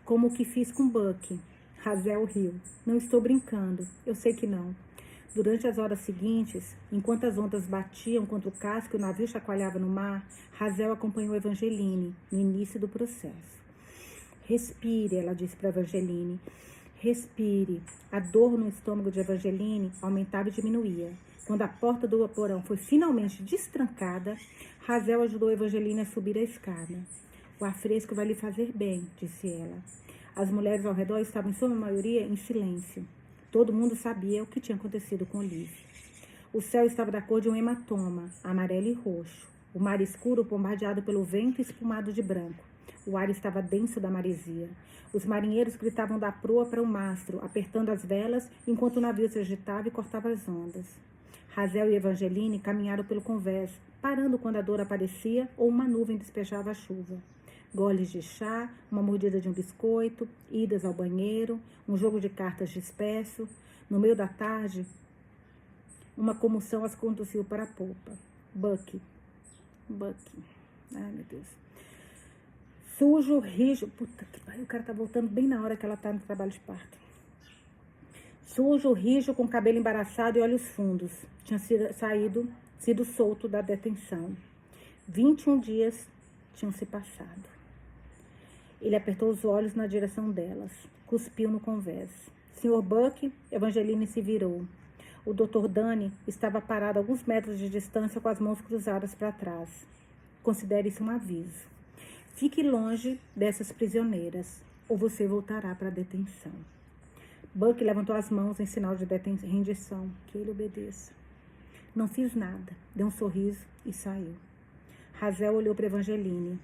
Como o que fiz com Buck. Razel riu. Não estou brincando. Eu sei que não. Durante as horas seguintes, enquanto as ondas batiam contra o casco e o navio chacoalhava no mar, Razel acompanhou Evangeline no início do processo. Respire, ela disse para Evangeline. Respire. A dor no estômago de Evangeline aumentava e diminuía. Quando a porta do porão foi finalmente destrancada, Razel ajudou Evangeline a subir a escada. O ar fresco vai lhe fazer bem, disse ela. As mulheres ao redor estavam, em sua maioria, em silêncio. Todo mundo sabia o que tinha acontecido com Olivia. O céu estava da cor de um hematoma, amarelo e roxo. O mar escuro bombardeado pelo vento espumado de branco. O ar estava denso da maresia. Os marinheiros gritavam da proa para o mastro, apertando as velas, enquanto o navio se agitava e cortava as ondas. Razel e Evangeline caminharam pelo convés, parando quando a dor aparecia ou uma nuvem despejava a chuva. Goles de chá, uma mordida de um biscoito, idas ao banheiro, um jogo de cartas disperso. No meio da tarde, uma comoção as conduziu para a popa. Buck. Ai, meu Deus. Sujo, rijo. Puta que pariu, o cara tá voltando bem na hora que ela tá no trabalho de parto. Sujo, rijo, com cabelo embaraçado e olhos fundos. Tinha sido solto da detenção. 21 dias tinham se passado. Ele apertou os olhos na direção delas. Cuspiu no convés. Sr. Buck, Evangeline se virou. O Dr. Dani estava parado a alguns metros de distância com as mãos cruzadas para trás. Considere isso um aviso. Fique longe dessas prisioneiras, ou você voltará para a detenção. Buck levantou as mãos em sinal de rendição, que ele obedeça. Não fiz nada, deu um sorriso e saiu. Razel olhou para Evangeline.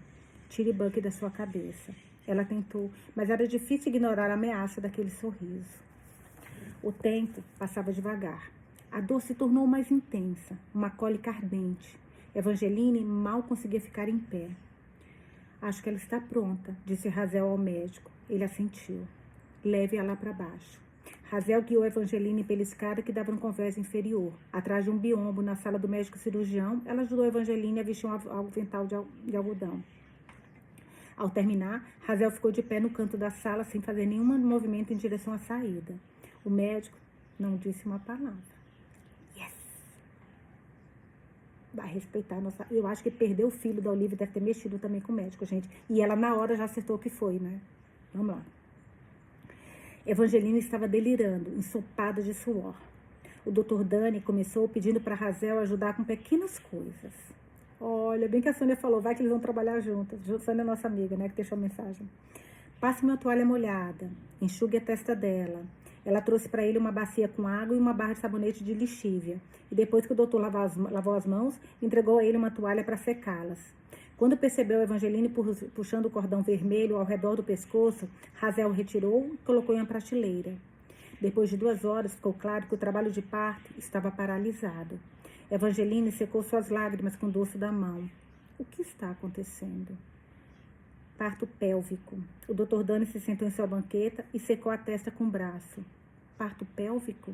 Tire Buck da sua cabeça. Ela tentou, mas era difícil ignorar a ameaça daquele sorriso. O tempo passava devagar. A dor se tornou mais intensa, uma cólica ardente. Evangeline mal conseguia ficar em pé. Acho que ela está pronta, disse Razel ao médico. Ele assentiu. Leve-a lá para baixo. Razel guiou Evangeline pela escada que dava no convés inferior. Atrás de um biombo na sala do médico cirurgião, ela ajudou Evangeline a vestir um avental de algodão. Ao terminar, Razel ficou de pé no canto da sala sem fazer nenhum movimento em direção à saída. O médico não disse uma palavra. Yes! Vai respeitar a nossa... Eu acho que perder o filho da Olivia deve ter mexido também com o médico, gente. E ela na hora já acertou o que foi, né? Vamos lá. Evangeline estava delirando, ensopada de suor. O Dr. Dani começou pedindo para Razel ajudar com pequenas coisas. Olha, bem que a Sônia falou, vai que eles vão trabalhar juntas. Sônia é nossa amiga, né, que deixou a mensagem. Passe uma toalha molhada, enxugue a testa dela. Ela trouxe para ele uma bacia com água e uma barra de sabonete de lixívia. E depois que o doutor lavou as mãos, entregou a ele uma toalha para secá-las. Quando percebeu Evangeline puxando o cordão vermelho ao redor do pescoço, Razel o retirou e colocou em uma prateleira. Depois de 2 horas, ficou claro que o trabalho de parto estava paralisado. Evangeline secou suas lágrimas com o dorso da mão. O que está acontecendo? Parto pélvico. O Dr. Dani se sentou em sua banqueta e secou a testa com o braço. Parto pélvico?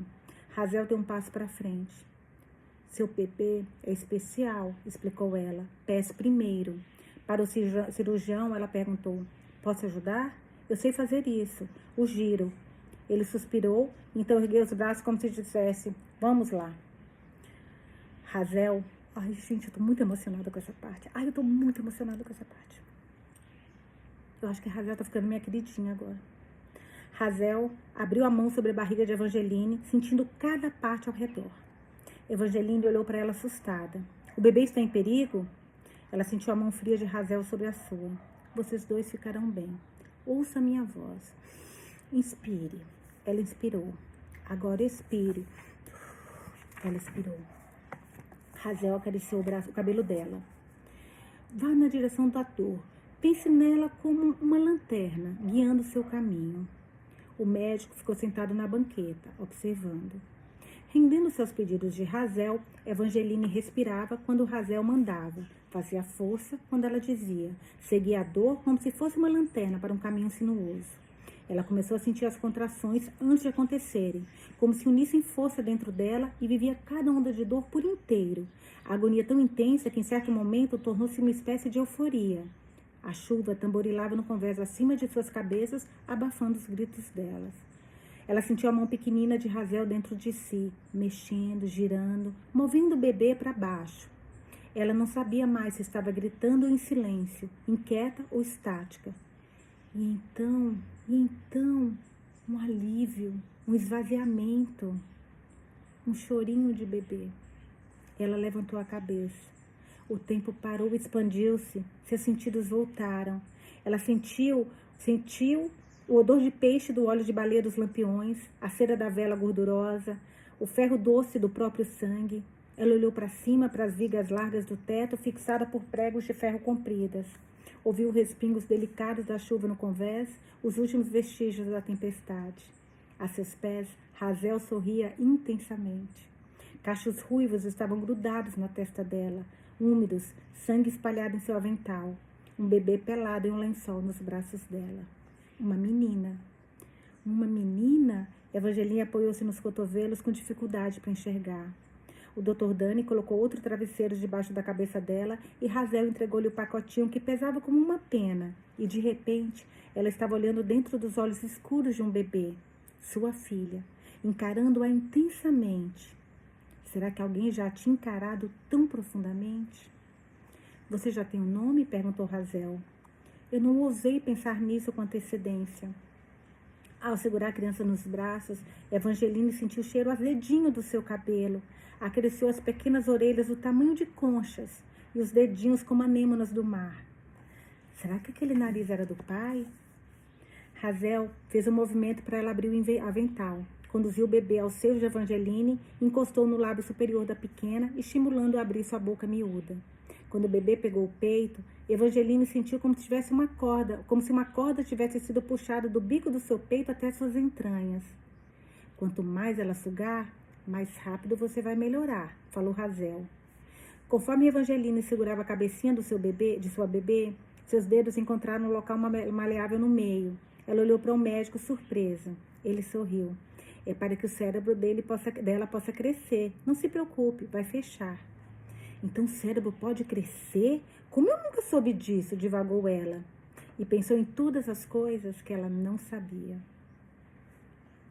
Razel deu um passo para frente. Seu bebê é especial, explicou ela. Pés primeiro. Para o cirurgião, ela perguntou, posso ajudar? Eu sei fazer isso. O giro. Ele suspirou, então ergueu os braços como se dissesse, vamos lá. Razel, ai gente, eu tô muito emocionada com essa parte. Ai, eu tô muito emocionada com essa parte. Eu acho que a Razel tá ficando minha queridinha agora. Razel abriu a mão sobre a barriga de Evangeline, sentindo cada parte ao redor. Evangeline olhou para ela assustada. O bebê está em perigo? Ela sentiu a mão fria de Razel sobre a sua. Vocês dois ficarão bem. Ouça a minha voz. Inspire. Ela inspirou. Agora expire. Ela expirou. Razel acariciou o cabelo dela. Vá na direção da dor. Pense nela como uma lanterna, guiando seu caminho. O médico ficou sentado na banqueta, observando. Rendendo seus pedidos de Razel, Evangeline respirava quando Razel mandava, Fazia força quando ela dizia. Seguia a dor como se fosse uma lanterna para um caminho sinuoso. Ela começou a sentir as contrações antes de acontecerem, como se unissem força dentro dela e vivia cada onda de dor por inteiro. A agonia tão intensa que em certo momento tornou-se uma espécie de euforia. A chuva tamborilava no convés acima de suas cabeças, abafando os gritos delas. Ela sentiu a mão pequenina de Razel dentro de si, mexendo, girando, movendo o bebê para baixo. Ela não sabia mais se estava gritando em silêncio, inquieta ou estática. E então, um alívio, um esvaziamento, um chorinho de bebê. Ela levantou a cabeça. O tempo parou e expandiu-se, seus sentidos voltaram. Ela sentiu o odor de peixe do óleo de baleia dos lampiões, a cera da vela gordurosa, o ferro doce do próprio sangue. Ela olhou para cima, para as vigas largas do teto, fixada por pregos de ferro compridas. Ouviu os respingos delicados da chuva no convés, os últimos vestígios da tempestade. A seus pés, Razel sorria intensamente. Cachos ruivos estavam grudados na testa dela, úmidos, sangue espalhado em seu avental. Um bebê pelado em um lençol nos braços dela. Uma menina. Uma menina? Evangeline apoiou-se nos cotovelos com dificuldade para enxergar. O Dr. Dani colocou outro travesseiro debaixo da cabeça dela e Razel entregou-lhe o pacotinho que pesava como uma pena. E, de repente, ela estava olhando dentro dos olhos escuros de um bebê, sua filha, encarando-a intensamente. Será que alguém já a tinha encarado tão profundamente? Você já tem um nome? Perguntou Razel. Eu não ousei pensar nisso com antecedência. Ao segurar a criança nos braços, Evangeline sentiu o cheiro azedinho do seu cabelo. Acariciou as pequenas orelhas do tamanho de conchas e os dedinhos como anêmonas do mar. Será que aquele nariz era do pai? Razel fez um movimento para ela abrir o avental. Conduziu o bebê ao seio de Evangeline, encostou no lábio superior da pequena, estimulando a abrir sua boca miúda. Quando o bebê pegou o peito, Evangeline sentiu como se uma corda tivesse sido puxada do bico do seu peito até suas entranhas. Quanto mais ela sugar, mais rápido você vai melhorar, falou Razel. Conforme Evangeline segurava a cabecinha de sua bebê, seus dedos encontraram um local maleável no meio. Ela olhou para o médico surpresa. Ele sorriu. É para que o cérebro dela possa crescer. Não se preocupe, vai fechar. Então o cérebro pode crescer? Como eu nunca soube disso, divagou ela. E pensou em todas as coisas que ela não sabia.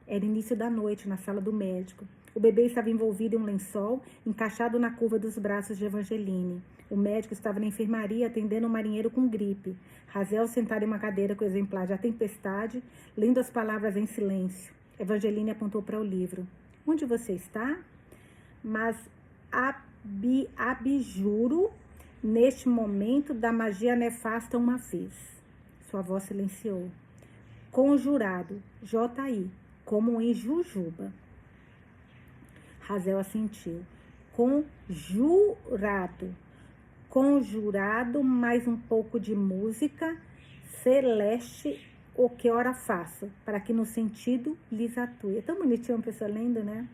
Era início da noite na sala do médico. O bebê estava envolvido em um lençol, encaixado na curva dos braços de Evangeline. O médico estava na enfermaria atendendo um marinheiro com gripe. Razel sentada em uma cadeira com o exemplar de A Tempestade, lendo as palavras em silêncio. Evangeline apontou para o livro. Onde você está? Mas abjuro neste momento da magia nefasta uma vez. Sua voz silenciou. Conjurado, J.I., como em Jujuba. Razel assentiu. Conjurado, mais um pouco de música celeste, o que ora faço, para que no sentido lhes atue. É tão bonitinho uma pessoa lendo, né?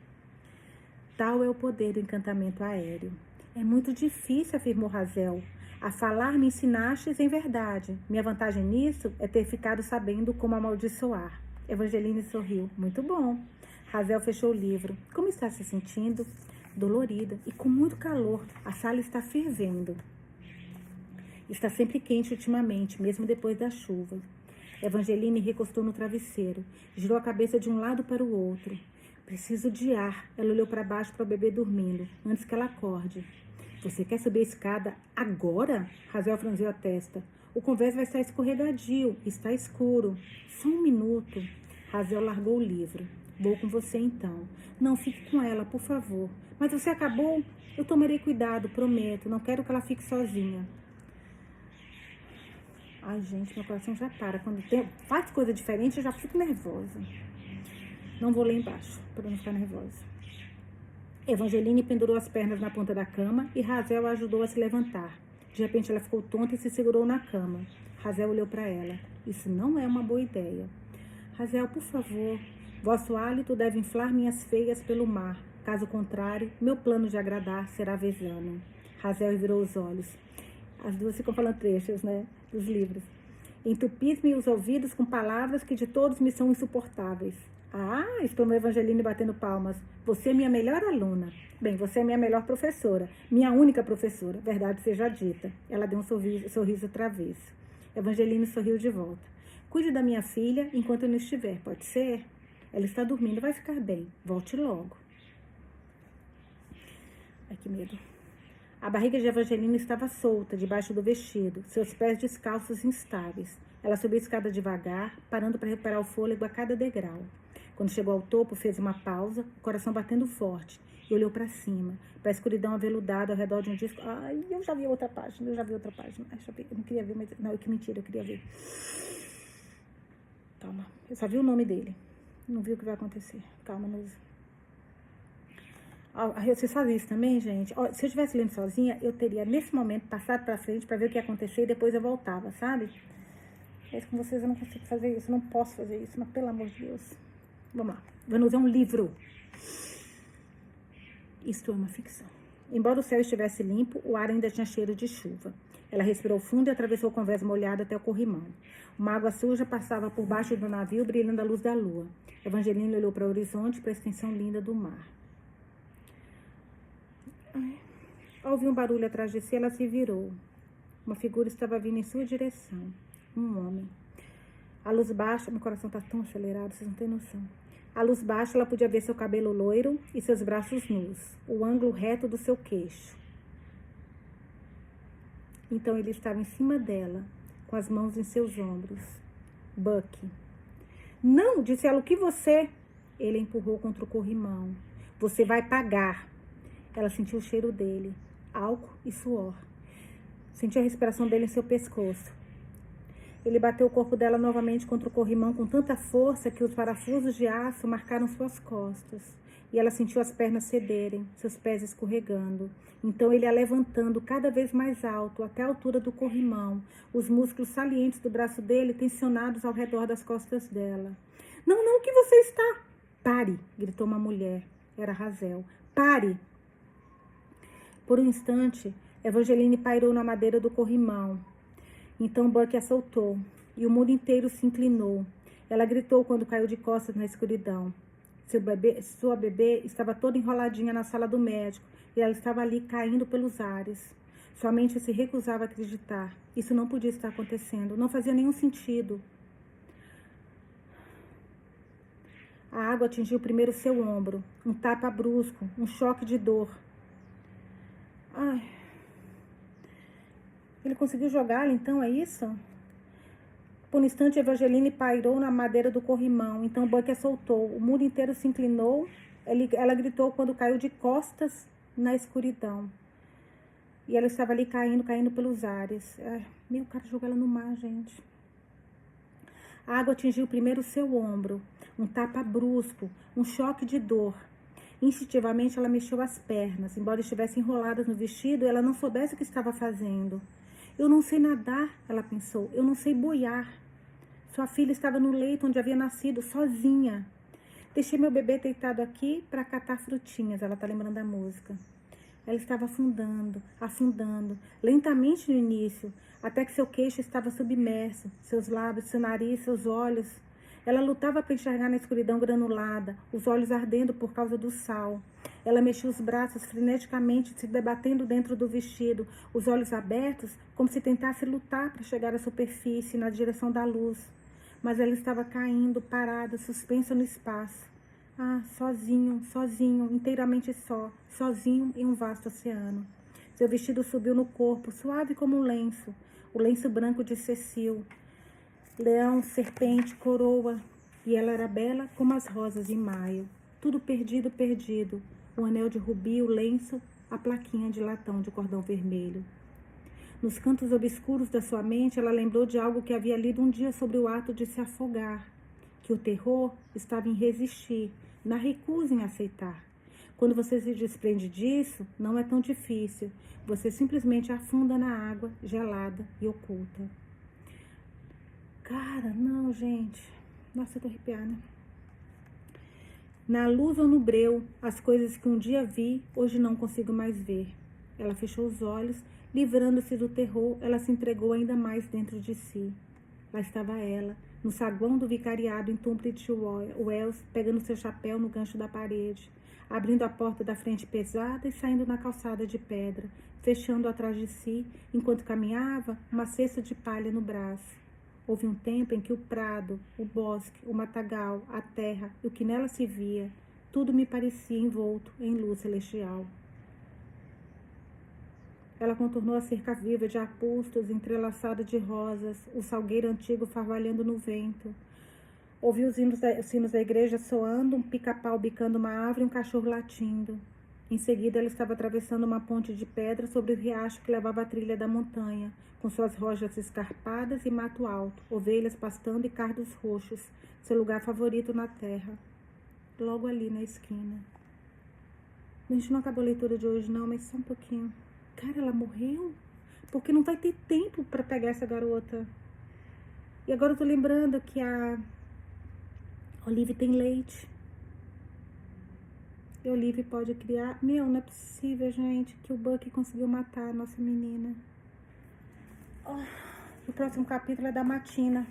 Tal é o poder do encantamento aéreo. É muito difícil, afirmou Razel. A falar me ensinastes em verdade. Minha vantagem nisso é ter ficado sabendo como amaldiçoar. Evangeline sorriu. Muito bom. Razel fechou o livro. Como está se sentindo? Dolorida e com muito calor. A sala está fervendo. Está sempre quente ultimamente, mesmo depois da chuva. Evangeline recostou no travesseiro. Girou a cabeça de um lado para o outro. Preciso de ar. Ela olhou para baixo para o bebê dormindo, antes que ela acorde. Você quer subir a escada agora? Razel franziu a testa. O convés vai estar escorregadio. Está escuro. Só um minuto. Razel largou o livro. Vou com você então. Não, fique com ela, por favor. Mas você acabou? Eu tomarei cuidado, prometo. Não quero que ela fique sozinha. Ai, gente, meu coração já para. Quando faz coisa diferente, eu já fico nervosa. Não vou ler embaixo, para não ficar nervosa. Evangeline pendurou as pernas na ponta da cama e Razel a ajudou a se levantar. De repente, ela ficou tonta e se segurou na cama. Razel olhou para ela. Isso não é uma boa ideia. Razel, por favor. Vosso hálito deve inflar minhas feias pelo mar. Caso contrário, meu plano de agradar será vezano. Razel virou os olhos. As duas ficam falando trechos, né, dos livros. Entupis-me os ouvidos com palavras que de todos me são insuportáveis. Ah, exclamou Evangeline batendo palmas. Você é minha melhor aluna. Bem, você é minha melhor professora. Minha única professora, verdade seja dita. Ela deu um sorriso travesso. Evangeline sorriu de volta. Cuide da minha filha enquanto eu não estiver, pode ser? Ela está dormindo, vai ficar bem. Volte logo. Ai, que medo. A barriga de Evangeline estava solta, debaixo do vestido, seus pés descalços instáveis. Ela subiu a escada devagar, parando para recuperar o fôlego a cada degrau. Quando chegou ao topo, fez uma pausa, o coração batendo forte, e olhou para cima, para a escuridão aveludada ao redor de um disco. Ai, eu já vi outra página. Ai, eu não queria ver, mas... Não, que mentira, eu queria ver. Calma, eu só vi o nome dele. Não vi o que vai acontecer. Calma, Nusa. Vocês fazem isso também, gente? Se eu estivesse lendo sozinha, eu teria, nesse momento, passado pra frente pra ver o que ia acontecer e depois eu voltava, sabe? Mas com vocês eu não consigo fazer isso, eu não posso fazer isso, mas pelo amor de Deus. Vamos lá. Vamos usar um livro. Isto é uma ficção. Embora o céu estivesse limpo, o ar ainda tinha cheiro de chuva. Ela respirou fundo e atravessou o convés molhado até o corrimão. Uma água suja passava por baixo do navio, brilhando à luz da lua. Evangeline olhou para o horizonte, para a extensão linda do mar. Ao ouvir um barulho atrás de si, ela se virou. Uma figura estava vindo em sua direção. Um homem. A luz baixa... Meu coração está tão acelerado, vocês não têm noção. À luz baixa, ela podia ver seu cabelo loiro e seus braços nus. O ângulo reto do seu queixo. Então ele estava em cima dela, com as mãos em seus ombros. Buck. Não, disse ela, o que você... Ele a empurrou contra o corrimão. Você vai pagar. Ela sentiu o cheiro dele, álcool e suor. Sentiu a respiração dele em seu pescoço. Ele bateu o corpo dela novamente contra o corrimão com tanta força que os parafusos de aço marcaram suas costas. E ela sentiu as pernas cederem, seus pés escorregando. Então ele a levantando cada vez mais alto, até a altura do corrimão, os músculos salientes do braço dele tensionados ao redor das costas dela. Não, não, o que você está? Pare, gritou uma mulher. Era Razel. Pare! Por um instante, Evangeline pairou na madeira do corrimão. Então Buck a soltou, e o mundo inteiro se inclinou. Ela gritou quando caiu de costas na escuridão. Sua bebê estava toda enroladinha na sala do médico, e ela estava ali caindo pelos ares. Sua mente se recusava a acreditar. Isso não podia estar acontecendo, não fazia nenhum sentido. A água atingiu primeiro seu ombro, um tapa brusco, um choque de dor. Ai. Ele conseguiu jogá-la, então, é isso? Por um instante, Evangeline pairou na madeira do corrimão. Então, Buck a soltou. O mundo inteiro se inclinou. Ela gritou quando caiu de costas na escuridão. E ela estava ali caindo pelos ares. Meu, cara, jogou ela no mar, gente. A água atingiu primeiro seu ombro. Um tapa brusco, um choque de dor. Instintivamente, ela mexeu as pernas. Embora estivessem enroladas no vestido, ela não soubesse o que estava fazendo. Eu não sei nadar, ela pensou. Eu não sei boiar. Sua filha estava no leito onde havia nascido, sozinha. Deixei meu bebê deitado aqui para catar frutinhas. Ela está lembrando da música. Ela estava afundando, afundando, lentamente no início, até que seu queixo estava submerso, seus lábios, seu nariz, seus olhos. Ela lutava para enxergar na escuridão granulada, os olhos ardendo por causa do sal. Ela mexia os braços freneticamente, se debatendo dentro do vestido, os olhos abertos, como se tentasse lutar para chegar à superfície, na direção da luz. Mas ela estava caindo, parada, suspensa no espaço. Sozinho, inteiramente só, sozinho em um vasto oceano. Seu vestido subiu no corpo, suave como um lenço, o lenço branco de Cecil. Leão, serpente, coroa, e ela era bela como as rosas em maio. Tudo perdido, perdido. O anel de rubi, o lenço, a plaquinha de latão de cordão vermelho. Nos cantos obscuros da sua mente, ela lembrou de algo que havia lido um dia sobre o ato de se afogar, que o terror estava em resistir, na recusa em aceitar. Quando você se desprende disso, não é tão difícil. Você simplesmente afunda na água gelada e oculta. Cara, não, gente. Nossa, eu tô arrepiada. Na luz ou no breu, as coisas que um dia vi, hoje não consigo mais ver. Ela fechou os olhos, livrando-se do terror, ela se entregou ainda mais dentro de si. Lá estava ela, no saguão do vicariado em Tunbridge Wells, pegando seu chapéu no gancho da parede, abrindo a porta da frente pesada e saindo na calçada de pedra, fechando atrás de si, enquanto caminhava, uma cesta de palha no braço. Houve um tempo em que o prado, o bosque, o matagal, a terra e o que nela se via, tudo me parecia envolto em luz celestial. Ela contornou a cerca viva de arbustos, entrelaçada de rosas, o salgueiro antigo farvalhando no vento. Ouviu os sinos da igreja soando, um pica-pau bicando uma árvore e um cachorro latindo. Em seguida, ela estava atravessando uma ponte de pedra sobre o riacho que levava à trilha da montanha, com suas rochas escarpadas e mato alto, ovelhas pastando e cardos roxos, seu lugar favorito na terra. Logo ali na esquina. A gente não acabou a leitura de hoje não, mas só um pouquinho. Cara, ela morreu? Porque não vai ter tempo para pegar essa garota. E agora eu tô lembrando que a Olive tem leite. E a Olive pode criar... Meu, não é possível, gente, que o Buck conseguiu matar a nossa menina. Oh, o próximo capítulo é da Matina.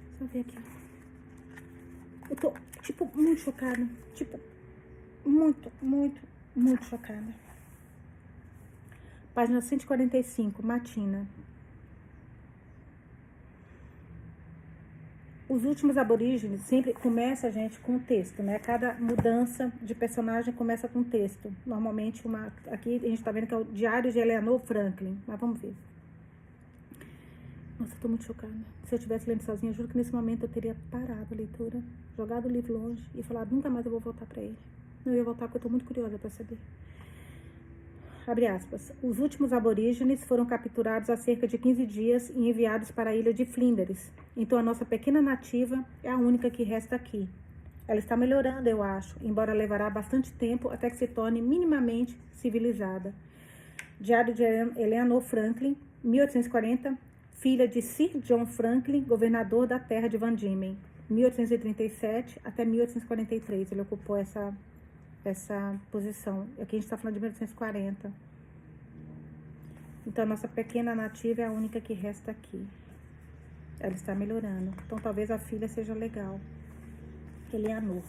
Deixa eu ver aqui. Eu tô, tipo, muito chocada. Tipo, muito chocada. Página 145, Matina. Os últimos aborígenes sempre começa, gente, com texto, né? Cada mudança de personagem começa com texto. Normalmente, aqui a gente tá vendo que é o Diário de Eleanor Franklin. Mas vamos ver. Nossa, eu tô muito chocada. Se eu estivesse lendo sozinha, juro que nesse momento eu teria parado a leitura, jogado o livro longe e falado, nunca mais eu vou voltar pra ele. Não ia voltar porque eu tô muito curiosa pra saber. Abre aspas. Os últimos aborígenes foram capturados há cerca de 15 dias e enviados para a ilha de Flinders. Então a nossa pequena nativa é a única que resta aqui. Ela está melhorando, eu acho, embora levará bastante tempo até que se torne minimamente civilizada. Diário de Eleanor Franklin, 1840, filha de Sir John Franklin, governador da terra de Van Diemen, 1837 até 1843. Ele ocupou essa posição. Aqui a gente está falando de 1840. Então, a nossa pequena nativa é a única que resta aqui. Ela está melhorando. Então, talvez a filha seja legal. Eleanor.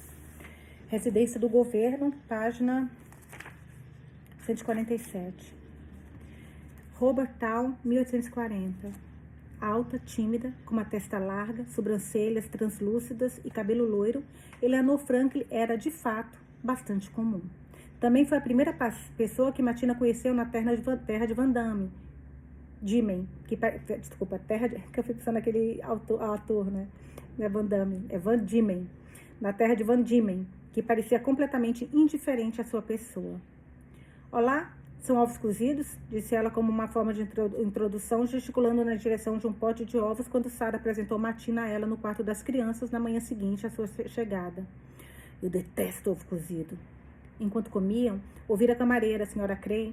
Residência do governo, página 147. Robert Town, 1840. Alta, tímida, com uma testa larga, sobrancelhas translúcidas e cabelo loiro, Eleanor Franklin era, de fato, bastante comum. Também foi a primeira pessoa que Matina conheceu na terra de Van Diemen, desculpa, que eu fico pensando naquele ator, né? Não é Van Damme, é Van Diemen, na terra de Van Diemen, que parecia completamente indiferente à sua pessoa. Olá, são ovos cozidos? Disse ela como uma forma de introdução, gesticulando na direção de um pote de ovos quando Sarah apresentou Matina a ela no quarto das crianças na manhã seguinte à sua chegada. Eu detesto ovo cozido. Enquanto comiam, ouvira a camareira, a senhora Crane,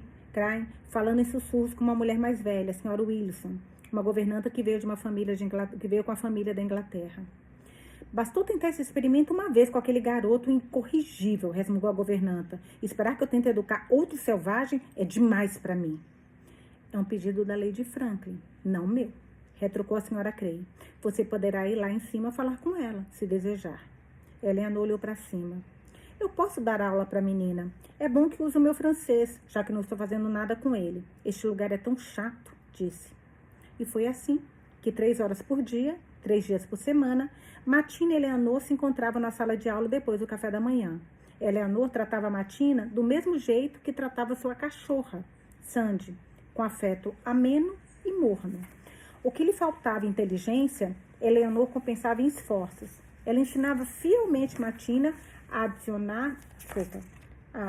falando em sussurros com uma mulher mais velha, a senhora Wilson, uma governanta que veio com a família da Inglaterra. Bastou tentar esse experimento uma vez com aquele garoto incorrigível, resmungou a governanta. Esperar que eu tente educar outro selvagem é demais para mim. É um pedido da Lady Franklin, não meu, retrucou a senhora Crane. Você poderá ir lá em cima falar com ela, se desejar. Eleanor olhou para cima. Eu posso dar aula para a menina. É bom que use o meu francês, já que não estou fazendo nada com ele. Este lugar é tão chato, disse. E foi assim que 3 horas por dia, 3 dias por semana, Matina e Eleanor se encontravam na sala de aula depois do café da manhã. Eleanor tratava a Matina do mesmo jeito que tratava sua cachorra, Sandy, com afeto ameno e morno. O que lhe faltava inteligência, Eleanor compensava em esforços. Ela ensinava fielmente Matina a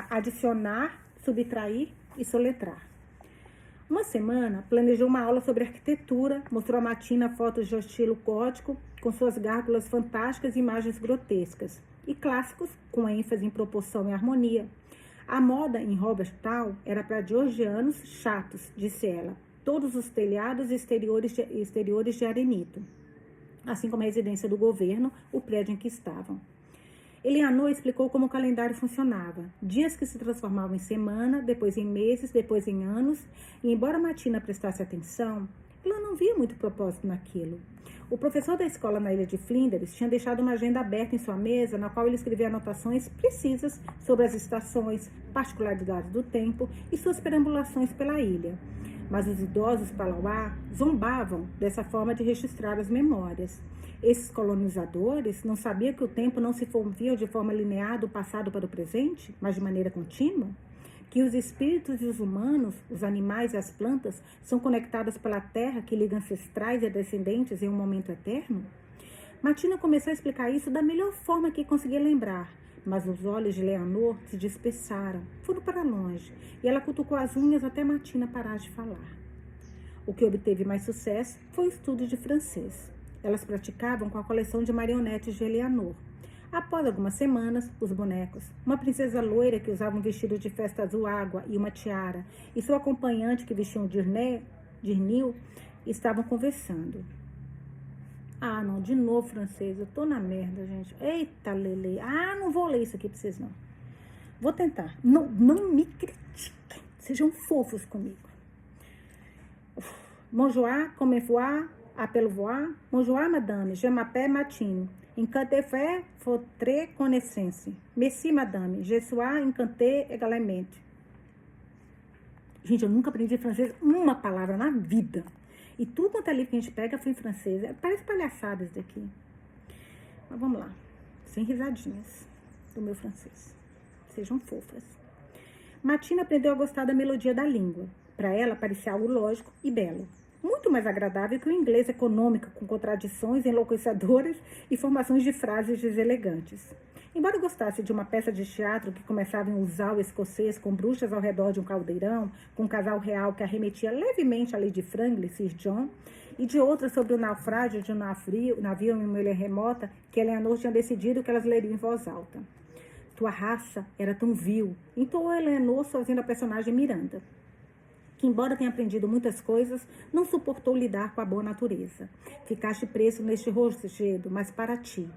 adicionar, subtrair e soletrar. Uma semana, planejou uma aula sobre arquitetura, mostrou a Matina fotos de estilo gótico, com suas gárgulas fantásticas e imagens grotescas, e clássicos, com ênfase em proporção e harmonia. A moda em Robert Town era para georgianos chatos, disse ela, todos os telhados e exteriores de arenito, assim como a residência do governo, o prédio em que estavam. Eleanor explicou como o calendário funcionava. Dias que se transformavam em semana, depois em meses, depois em anos. E embora Matina prestasse atenção, ela não via muito propósito naquilo. O professor da escola na ilha de Flinders tinha deixado uma agenda aberta em sua mesa, na qual ele escrevia anotações precisas sobre as estações, particularidades do tempo e suas perambulações pela ilha. Mas os idosos Palauá zombavam dessa forma de registrar as memórias. Esses colonizadores não sabiam que o tempo não se movia de forma linear do passado para o presente, mas de maneira contínua? Que os espíritos e os humanos, os animais e as plantas são conectadas pela terra que liga ancestrais e descendentes em um momento eterno? Matina começou a explicar isso da melhor forma que conseguia lembrar, mas os olhos de Leonor se dispersaram, foram para longe, e ela cutucou as unhas até Matina parar de falar. O que obteve mais sucesso foi o estudo de francês. Elas praticavam com a coleção de marionetes de Eleanor. Após algumas semanas, os bonecos, uma princesa loira que usava um vestido de festa azul água e uma tiara, e sua acompanhante que vestia um dirnil, estavam conversando. Ah, não, de novo francês, eu tô na merda, gente. Eita, Lele. Ah, não vou ler isso aqui pra vocês, não. Vou tentar. Não me critiquem, sejam fofos comigo. Bonjour, comment vous appelez-vous? Bonjour, madame, je m'appelle Matine. Encanté votre connaissance. Merci, madame. Je suis encanté également. Gente, eu nunca aprendi francês uma palavra na vida. E tudo quanto é livro que a gente pega foi em francês. Parece palhaçada isso daqui. Mas vamos lá. Sem risadinhas do meu francês. Sejam fofas. Matina aprendeu a gostar da melodia da língua. Para ela, parecia algo lógico e belo. Muito mais agradável que o inglês econômico, com contradições enlouquecedoras e formações de frases deselegantes. Embora gostasse de uma peça de teatro que começava em um usual escocês com bruxas ao redor de um caldeirão, com um casal real que arremetia levemente a Lady Franklin, Sir John, e de outra sobre o naufrágio de um navio em uma ilha remota, que Eleanor tinha decidido que elas leriam em voz alta. Tua raça era tão vil, entoou Eleanor fazendo a personagem Miranda, que embora tenha aprendido muitas coisas, não suportou lidar com a boa natureza. Ficaste preso neste rochedo, mas para ti,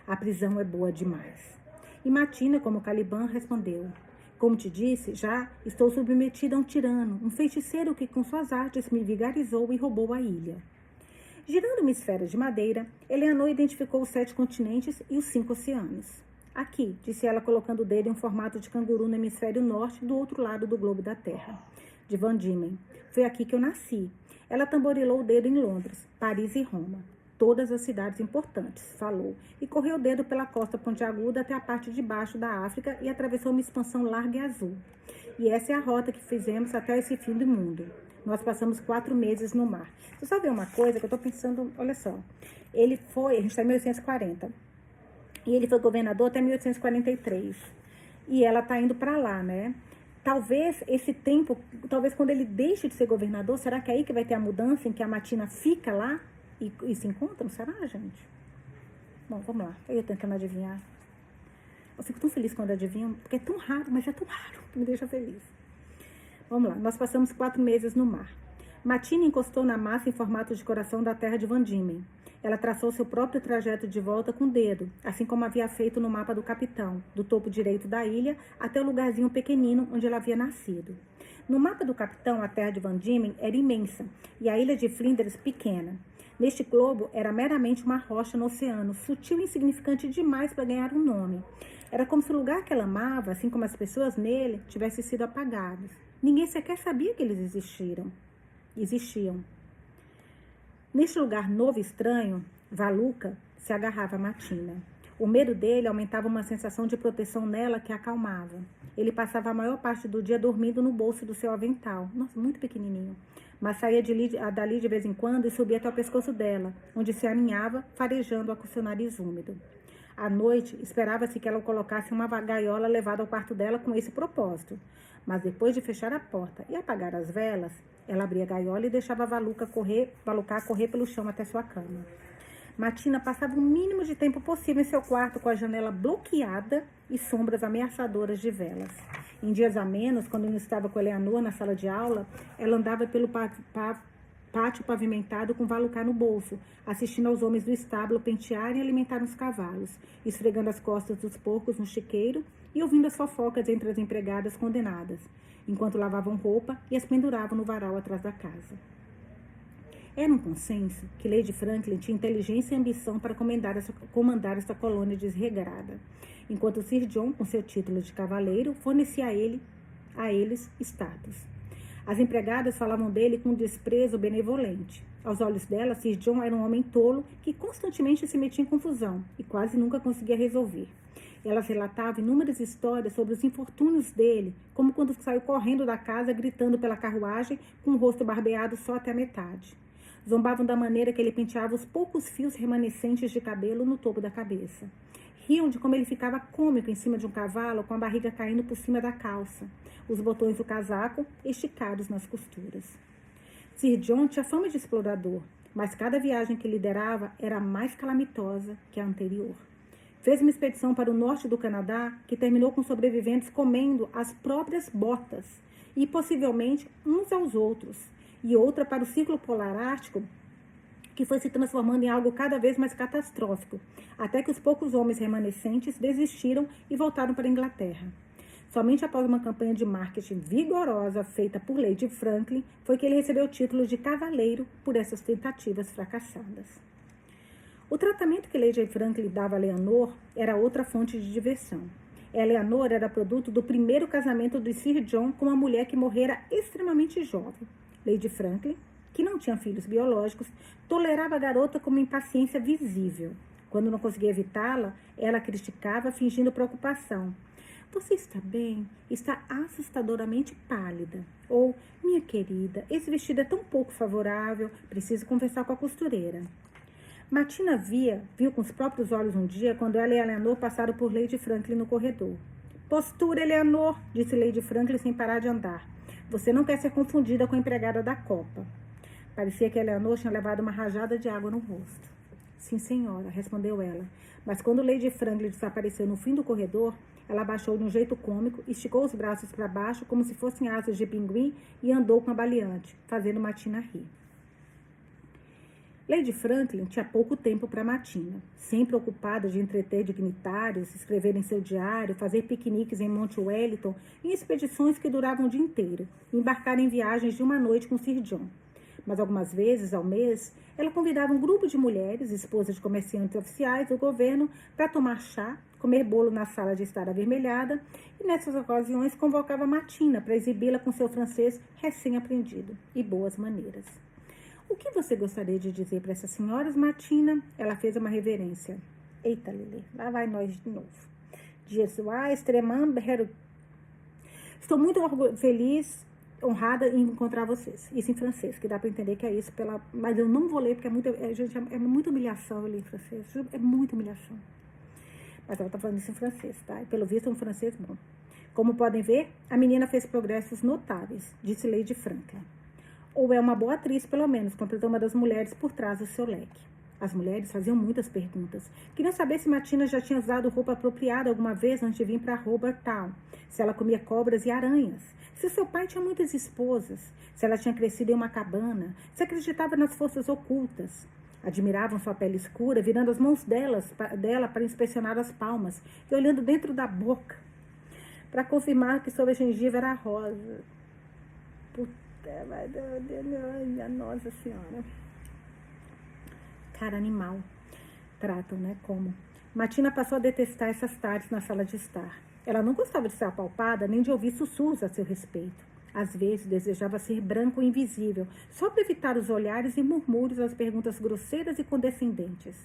a prisão é boa demais. E Matina, como Caliban, respondeu, como te disse, já estou submetida a um tirano, um feiticeiro que com suas artes me vigarizou e roubou a ilha. Girando uma esfera de madeira, Eleanor identificou os 7 continentes e os 5 oceanos. Aqui, disse ela, colocando o dedo em um formato de canguru no hemisfério norte, do outro lado do globo da Terra. De Van Diemen. Foi aqui que eu nasci. Ela tamborilou o dedo em Londres, Paris e Roma. Todas as cidades importantes, falou, e correu o dedo pela costa pontiaguda até a parte de baixo da África e atravessou uma expansão larga e azul. E essa é a rota que fizemos até esse fim do mundo. Nós passamos 4 meses no mar. Você só vê uma coisa que eu tô pensando, olha só. A gente está em 1840. E ele foi governador até 1843. E ela tá indo para lá, né? Talvez esse tempo, talvez quando ele deixe de ser governador, será que é aí que vai ter a mudança em que a Matina fica lá e se encontram? Será, gente? Bom, vamos lá. Eu ia tentando adivinhar. Eu fico tão feliz quando adivinham, porque é tão raro, mas é tão raro que me deixa feliz. Vamos lá. Nós passamos 4 meses no mar. Matina encostou na massa em formato de coração da terra de Van Diemen. Ela traçou seu próprio trajeto de volta com o dedo, assim como havia feito no mapa do capitão, do topo direito da ilha até o lugarzinho pequenino onde ela havia nascido. No mapa do capitão, a terra de Van Diemen era imensa e a ilha de Flinders pequena. Neste globo, era meramente uma rocha no oceano, sutil e insignificante demais para ganhar um nome. Era como se o lugar que ela amava, assim como as pessoas nele, tivessem sido apagados. Ninguém sequer sabia que eles existiam. Neste lugar novo e estranho, Valuca se agarrava a Matina. O medo dele aumentava uma sensação de proteção nela que a acalmava. Ele passava a maior parte do dia dormindo no bolso do seu avental. Nossa, muito pequenininho. Mas saía dali de vez em quando e subia até o pescoço dela, onde se aninhava, farejando-a com seu nariz úmido. À noite, esperava-se que ela colocasse uma gaiola levada ao quarto dela com esse propósito. Mas depois de fechar a porta e apagar as velas, ela abria a gaiola e deixava a Valuca correr pelo chão até sua cama. Matina passava o mínimo de tempo possível em seu quarto com a janela bloqueada e sombras ameaçadoras de velas. Em dias a menos, quando não estava com Eleanor na sala de aula, ela andava pelo pátio pavimentado com valucá no bolso, assistindo aos homens do estábulo pentearem e alimentar os cavalos, esfregando as costas dos porcos no chiqueiro e ouvindo as fofocas entre as empregadas condenadas, enquanto lavavam roupa e as penduravam no varal atrás da casa. Era um consenso que Lady Franklin tinha inteligência e ambição para comandar essa colônia desregrada, enquanto Sir John, com seu título de cavaleiro, fornecia a eles status. As empregadas falavam dele com um desprezo benevolente. Aos olhos dela, Sir John era um homem tolo que constantemente se metia em confusão e quase nunca conseguia resolver. Elas relatavam inúmeras histórias sobre os infortúnios dele, como quando saiu correndo da casa gritando pela carruagem com o rosto barbeado só até a metade. Zombavam da maneira que ele penteava os poucos fios remanescentes de cabelo no topo da cabeça. Riam de como ele ficava cômico em cima de um cavalo com a barriga caindo por cima da calça, os botões do casaco esticados nas costuras. Sir John tinha fama de explorador, mas cada viagem que liderava era mais calamitosa que a anterior. Fez uma expedição para o norte do Canadá que terminou com sobreviventes comendo as próprias botas e possivelmente uns aos outros, e outra para o Círculo Polar Ártico, que foi se transformando em algo cada vez mais catastrófico, até que os poucos homens remanescentes desistiram e voltaram para a Inglaterra. Somente após uma campanha de marketing vigorosa feita por Lady Franklin foi que ele recebeu o título de cavaleiro por essas tentativas fracassadas. O tratamento que Lady Franklin dava a Leonor era outra fonte de diversão. Eleanor era produto do primeiro casamento de Sir John com uma mulher que morrera extremamente jovem. Lady Franklin, que não tinha filhos biológicos, tolerava a garota com uma impaciência visível. Quando não conseguia evitá-la, ela criticava, fingindo preocupação. Você está bem? Está assustadoramente pálida. Ou, minha querida, esse vestido é tão pouco favorável, preciso conversar com a costureira. Matina viu com os próprios olhos um dia, quando ela e Eleanor passaram por Lady Franklin no corredor. Postura, Eleanor, disse Lady Franklin sem parar de andar. Você não quer ser confundida com a empregada da copa. Parecia que Eleanor tinha levado uma rajada de água no rosto. Sim, senhora, respondeu ela. Mas quando Lady Franklin desapareceu no fim do corredor, ela abaixou de um jeito cômico, esticou os braços para baixo como se fossem asas de pinguim e andou com a baleante, fazendo Matina rir. Lady Franklin tinha pouco tempo para Matina, sempre ocupada de entreter dignitários, escrever em seu diário, fazer piqueniques em Monte Wellington e expedições que duravam o dia inteiro, e embarcar em viagens de uma noite com Sir John. Mas algumas vezes ao mês, ela convidava um grupo de mulheres, esposas de comerciantes oficiais do governo, para tomar chá, comer bolo na sala de estar avermelhada, e nessas ocasiões convocava Matina para exibi-la com seu francês recém-aprendido e boas maneiras. O que você gostaria de dizer para essas senhoras, Matina? Ela fez uma reverência. Eita, Lili, lá vai nós de novo. Estou muito feliz, honrada em encontrar vocês. Isso em francês, que dá para entender que é isso. Mas eu não vou ler, porque é muita humilhação eu ler em francês. É muita humilhação. Mas ela está falando isso em francês, tá? E pelo visto é um francês bom. Como podem ver, a menina fez progressos notáveis, disse Lady Franklin. Ou é uma boa atriz, pelo menos, completou uma das mulheres por trás do seu leque. As mulheres faziam muitas perguntas. Queriam saber se Matina já tinha usado roupa apropriada alguma vez antes de vir para Hobart Town, se ela comia cobras e aranhas, se o seu pai tinha muitas esposas, se ela tinha crescido em uma cabana, se acreditava nas forças ocultas. Admiravam sua pele escura, virando as mãos dela para inspecionar as palmas e olhando dentro da boca, para confirmar que sob a gengiva era rosa. Nossa Senhora. Cara, animal. Tratam, né? Como? Matina passou a detestar essas tardes na sala de estar. Ela não gostava de ser apalpada, nem de ouvir sussurros a seu respeito. Às vezes, desejava ser branco e invisível, só para evitar os olhares e murmúrios das perguntas grosseiras e condescendentes.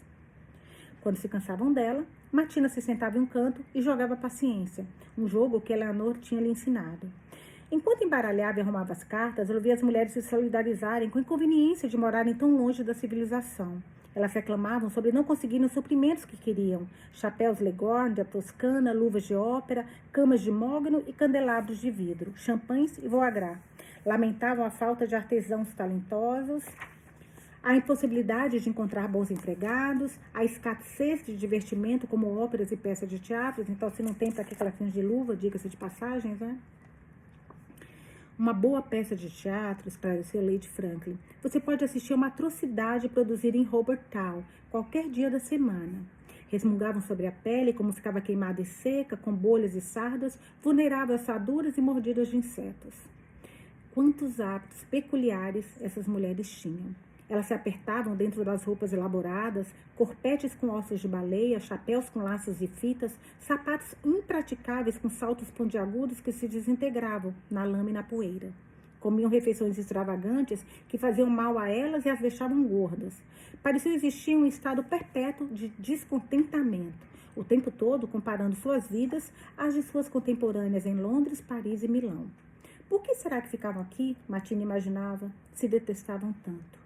Quando se cansavam dela, Matina se sentava em um canto e jogava paciência, um jogo que Eleanor tinha lhe ensinado. Enquanto embaralhava e arrumava as cartas, ela via as mulheres se solidarizarem com a inconveniência de morarem tão longe da civilização. Elas reclamavam sobre não conseguirem os suprimentos que queriam: chapéus Leghorn, da Toscana, luvas de ópera, camas de mogno e candelabros de vidro, champanhes e foie gras. Lamentavam a falta de artesãos talentosos, a impossibilidade de encontrar bons empregados, a escassez de divertimento como óperas e peças de teatro. Então, se não tem, para que ela finge de luva, diga-se de passagens, né? Uma boa peça de teatro, esclareceu Lady Franklin. Você pode assistir a uma atrocidade produzida em Robert Town, qualquer dia da semana. Resmungavam sobre a pele, como ficava queimada e seca, com bolhas e sardas, vulnerável a assaduras e mordidas de insetos. Quantos hábitos peculiares essas mulheres tinham. Elas se apertavam dentro das roupas elaboradas, corpetes com ossos de baleia, chapéus com laços e fitas, sapatos impraticáveis com saltos pontiagudos que se desintegravam na lama e na poeira. Comiam refeições extravagantes que faziam mal a elas e as deixavam gordas. Parecia existir um estado perpétuo de descontentamento, o tempo todo comparando suas vidas às de suas contemporâneas em Londres, Paris e Milão. Por que será que ficavam aqui, Matina imaginava, se detestavam tanto?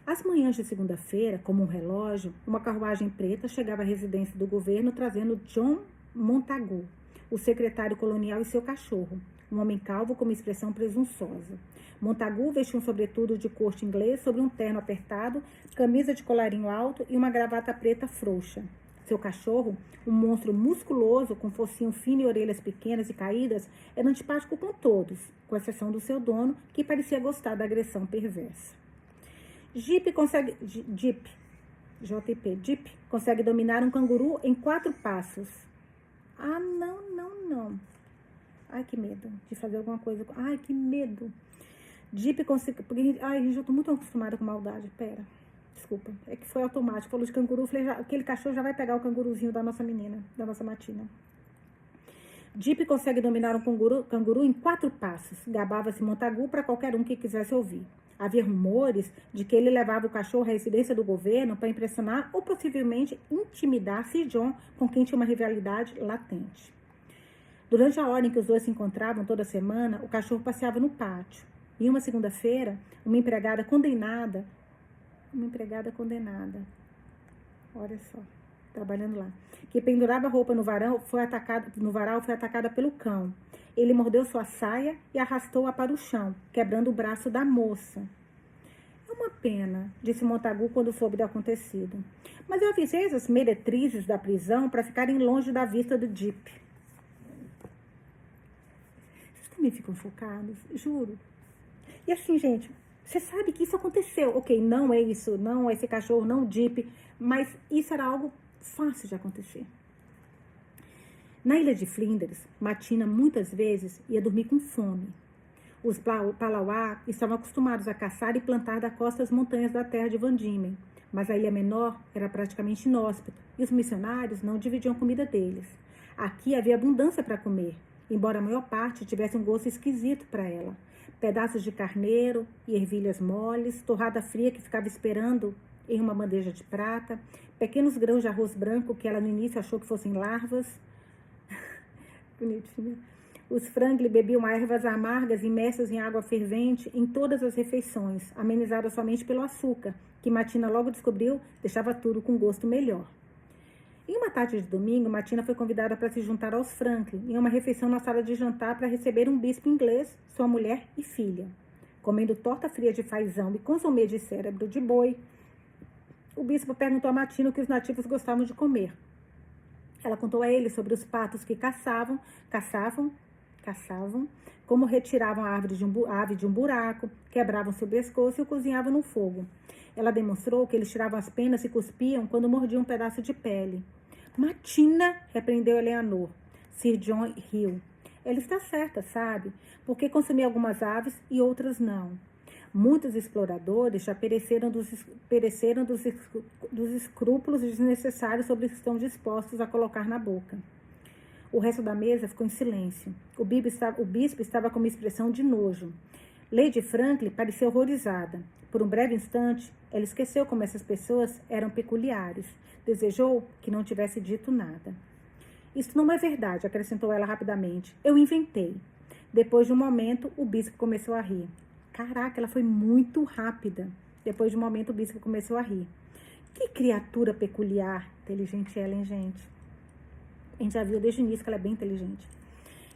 Às manhãs de segunda-feira, como um relógio, uma carruagem preta chegava à residência do governo trazendo John Montagu, o secretário colonial e seu cachorro, um homem calvo com uma expressão presunçosa. Montagu vestia um sobretudo de corte inglês sobre um terno apertado, camisa de colarinho alto e uma gravata preta frouxa. Seu cachorro, um monstro musculoso com focinho fino e orelhas pequenas e caídas, era antipático com todos, com exceção do seu dono, que parecia gostar da agressão perversa. Jip consegue dominar um canguru em 4 passos. Ah, não. Ai, que medo de fazer alguma coisa. Ai, que medo. Jip consegue... Ai, gente, eu tô muito acostumada com maldade. Pera, desculpa. É que foi automático. Falou de canguru, falei, aquele cachorro já vai pegar o canguruzinho da nossa menina, da nossa Matina. Jip consegue dominar um canguru em 4 passos. Gabava-se Montagu para qualquer um que quisesse ouvir. Havia rumores de que ele levava o cachorro à residência do governo para impressionar ou possivelmente intimidar Sir John, com quem tinha uma rivalidade latente. Durante a hora em que os dois se encontravam toda semana, o cachorro passeava no pátio. Em uma segunda-feira, uma empregada condenada, olha só, trabalhando lá, que pendurava roupa no varal, foi atacada pelo cão. Ele mordeu sua saia e arrastou-a para o chão, quebrando o braço da moça. É uma pena, disse Montagu quando soube do acontecido. Mas eu avisei as meretrizes da prisão para ficarem longe da vista do Jip. Vocês também ficam chocados? Juro. E assim, gente, você sabe que isso aconteceu. Ok, não é isso, não é esse cachorro, não o Jip, mas isso era algo fácil de acontecer. Na ilha de Flinders, Matina muitas vezes ia dormir com fome. Os Palauá estavam acostumados a caçar e plantar da costa as montanhas da terra de Van Diemen, mas a ilha menor era praticamente inóspita e os missionários não dividiam a comida deles. Aqui havia abundância para comer, embora a maior parte tivesse um gosto esquisito para ela. Pedaços de carneiro e ervilhas moles, torrada fria que ficava esperando em uma bandeja de prata, pequenos grãos de arroz branco que ela no início achou que fossem larvas. Bonitinho. Os Franklin bebiam ervas amargas imersas em água fervente em todas as refeições, amenizadas somente pelo açúcar, que Matina logo descobriu deixava tudo com gosto melhor. Em uma tarde de domingo, Matina foi convidada para se juntar aos Franklin em uma refeição na sala de jantar para receber um bispo inglês, sua mulher e filha. Comendo torta fria de fazão e consomê de cérebro de boi, o bispo perguntou a Matina o que os nativos gostavam de comer. Ela contou a ele sobre os patos que caçavam, como retiravam a ave de um buraco, quebravam seu pescoço e o cozinhavam no fogo. Ela demonstrou que eles tiravam as penas e cuspiam quando mordiam um pedaço de pele. Matina, repreendeu Eleanor. Sir John riu. Ela está certa, sabe? Porque consumia algumas aves e outras não. Muitos exploradores já pereceram dos escrúpulos desnecessários sobre os que estão dispostos a colocar na boca. O resto da mesa ficou em silêncio. O bispo estava com uma expressão de nojo. Lady Franklin parecia horrorizada. Por um breve instante, ela esqueceu como essas pessoas eram peculiares. Desejou que não tivesse dito nada. Isso não é verdade, acrescentou ela rapidamente. Eu inventei. Depois de um momento, o bispo começou a rir. Caraca, ela foi muito rápida. Depois de um momento, o bispo começou a rir. Que criatura peculiar. Inteligente ela, hein, gente? A gente já viu desde o início que ela é bem inteligente.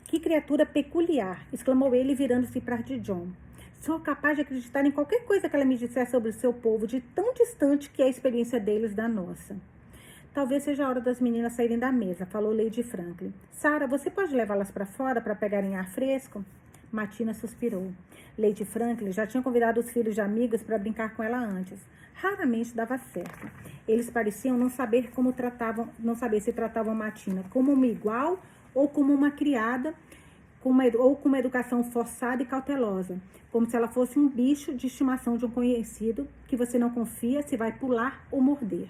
Que criatura peculiar, exclamou ele, virando-se para de John. Sou capaz de acreditar em qualquer coisa que ela me disser sobre o seu povo, de tão distante que é a experiência deles da nossa. Talvez seja a hora das meninas saírem da mesa, falou Lady Franklin. Sarah, você pode levá-las para fora para pegarem ar fresco? Matina suspirou. Lady Franklin já tinha convidado os filhos de amigos para brincar com ela antes. Raramente dava certo. Eles pareciam não saber se tratavam Matina como uma igual ou como uma criada, ou com uma educação forçada e cautelosa, como se ela fosse um bicho de estimação de um conhecido que você não confia se vai pular ou morder.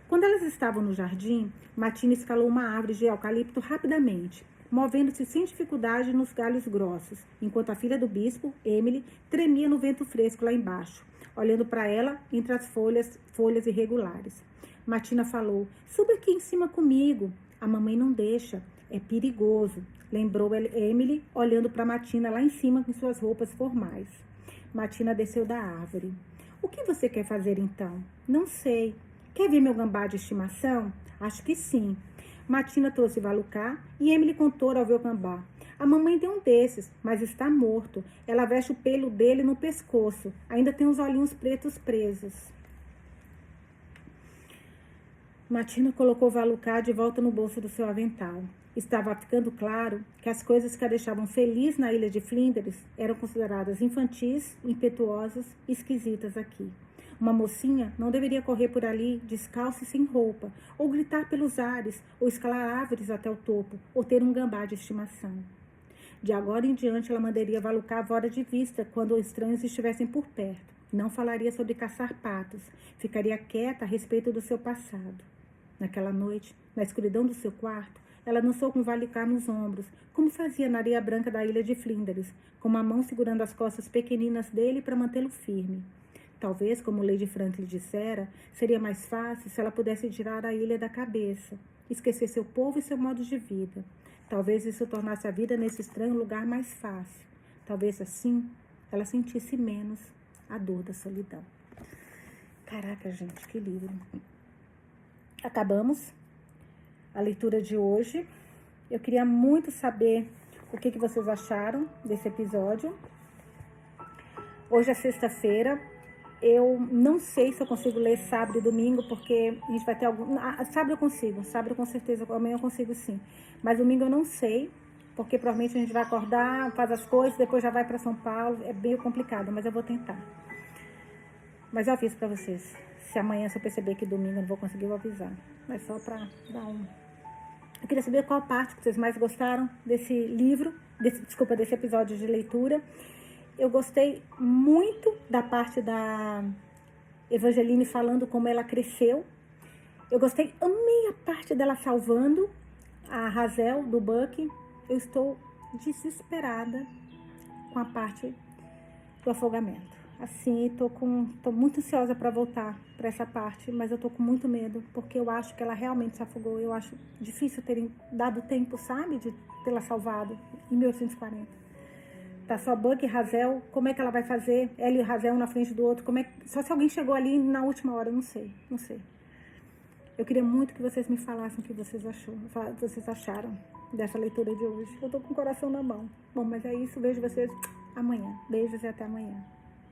Quando elas estavam no jardim, Matina escalou uma árvore de eucalipto rapidamente, movendo-se sem dificuldade nos galhos grossos, enquanto a filha do bispo, Emily, tremia no vento fresco lá embaixo, olhando para ela entre as folhas irregulares. Matina falou: "Suba aqui em cima comigo." "A mamãe não deixa. É perigoso", lembrou Emily, olhando para Matina lá em cima com suas roupas formais. Matina desceu da árvore. "O que você quer fazer então?" "Não sei." "Quer ver meu gambá de estimação?" "Acho que sim." Matina trouxe Valucá e Emily contou ao ver o gambá. "A mamãe tem um desses, mas está morto. Ela veste o pelo dele no pescoço. Ainda tem os olhinhos pretos presos." Matina colocou Valucá de volta no bolso do seu avental. Estava ficando claro que as coisas que a deixavam feliz na ilha de Flinders eram consideradas infantis, impetuosas e esquisitas aqui. Uma mocinha não deveria correr por ali descalça e sem roupa, ou gritar pelos ares, ou escalar árvores até o topo, ou ter um gambá de estimação. De agora em diante, ela mandaria Valucá fora de vista quando os estranhos estivessem por perto. Não falaria sobre caçar patos, ficaria quieta a respeito do seu passado. Naquela noite, na escuridão do seu quarto, ela dançou com Valucá nos ombros, como fazia na areia branca da ilha de Flinders, com uma mão segurando as costas pequeninas dele para mantê-lo firme. Talvez, como Lady Franklin dissera, seria mais fácil se ela pudesse tirar a ilha da cabeça, esquecer seu povo e seu modo de vida. Talvez isso tornasse a vida nesse estranho lugar mais fácil. Talvez assim ela sentisse menos a dor da solidão. Caraca, gente, que livro. Acabamos a leitura de hoje. Eu queria muito saber o que vocês acharam desse episódio. Hoje é sexta-feira. Eu não sei se eu consigo ler sábado e domingo, porque a gente vai ter algum... sábado eu consigo, sábado com certeza, amanhã eu consigo sim. Mas domingo eu não sei, porque provavelmente a gente vai acordar, faz as coisas, depois já vai para São Paulo. É meio complicado, mas eu vou tentar. Mas eu aviso para vocês. Se amanhã, se eu perceber que domingo eu não vou conseguir, eu vou avisar. Mas só para dar um... Eu queria saber qual parte que vocês mais gostaram desse livro, desse episódio de leitura. Eu gostei muito da parte da Evangeline falando como ela cresceu. Amei a parte dela salvando a Hazel do Buck. Eu estou desesperada com a parte do afogamento. Assim, tô muito ansiosa para voltar para essa parte, mas eu tô com muito medo, porque eu acho que ela realmente se afogou. Eu acho difícil terem dado tempo, sabe, de tê-la salvado em 1840. Tá só Buck e Hazel, como é que ela vai fazer? Ela e o Hazel um na frente do outro, só se alguém chegou ali na última hora, não sei. Eu queria muito que vocês me falassem o que vocês acharam dessa leitura de hoje. Eu tô com o coração na mão. Bom, mas é isso, vejo vocês amanhã. Beijos e até amanhã.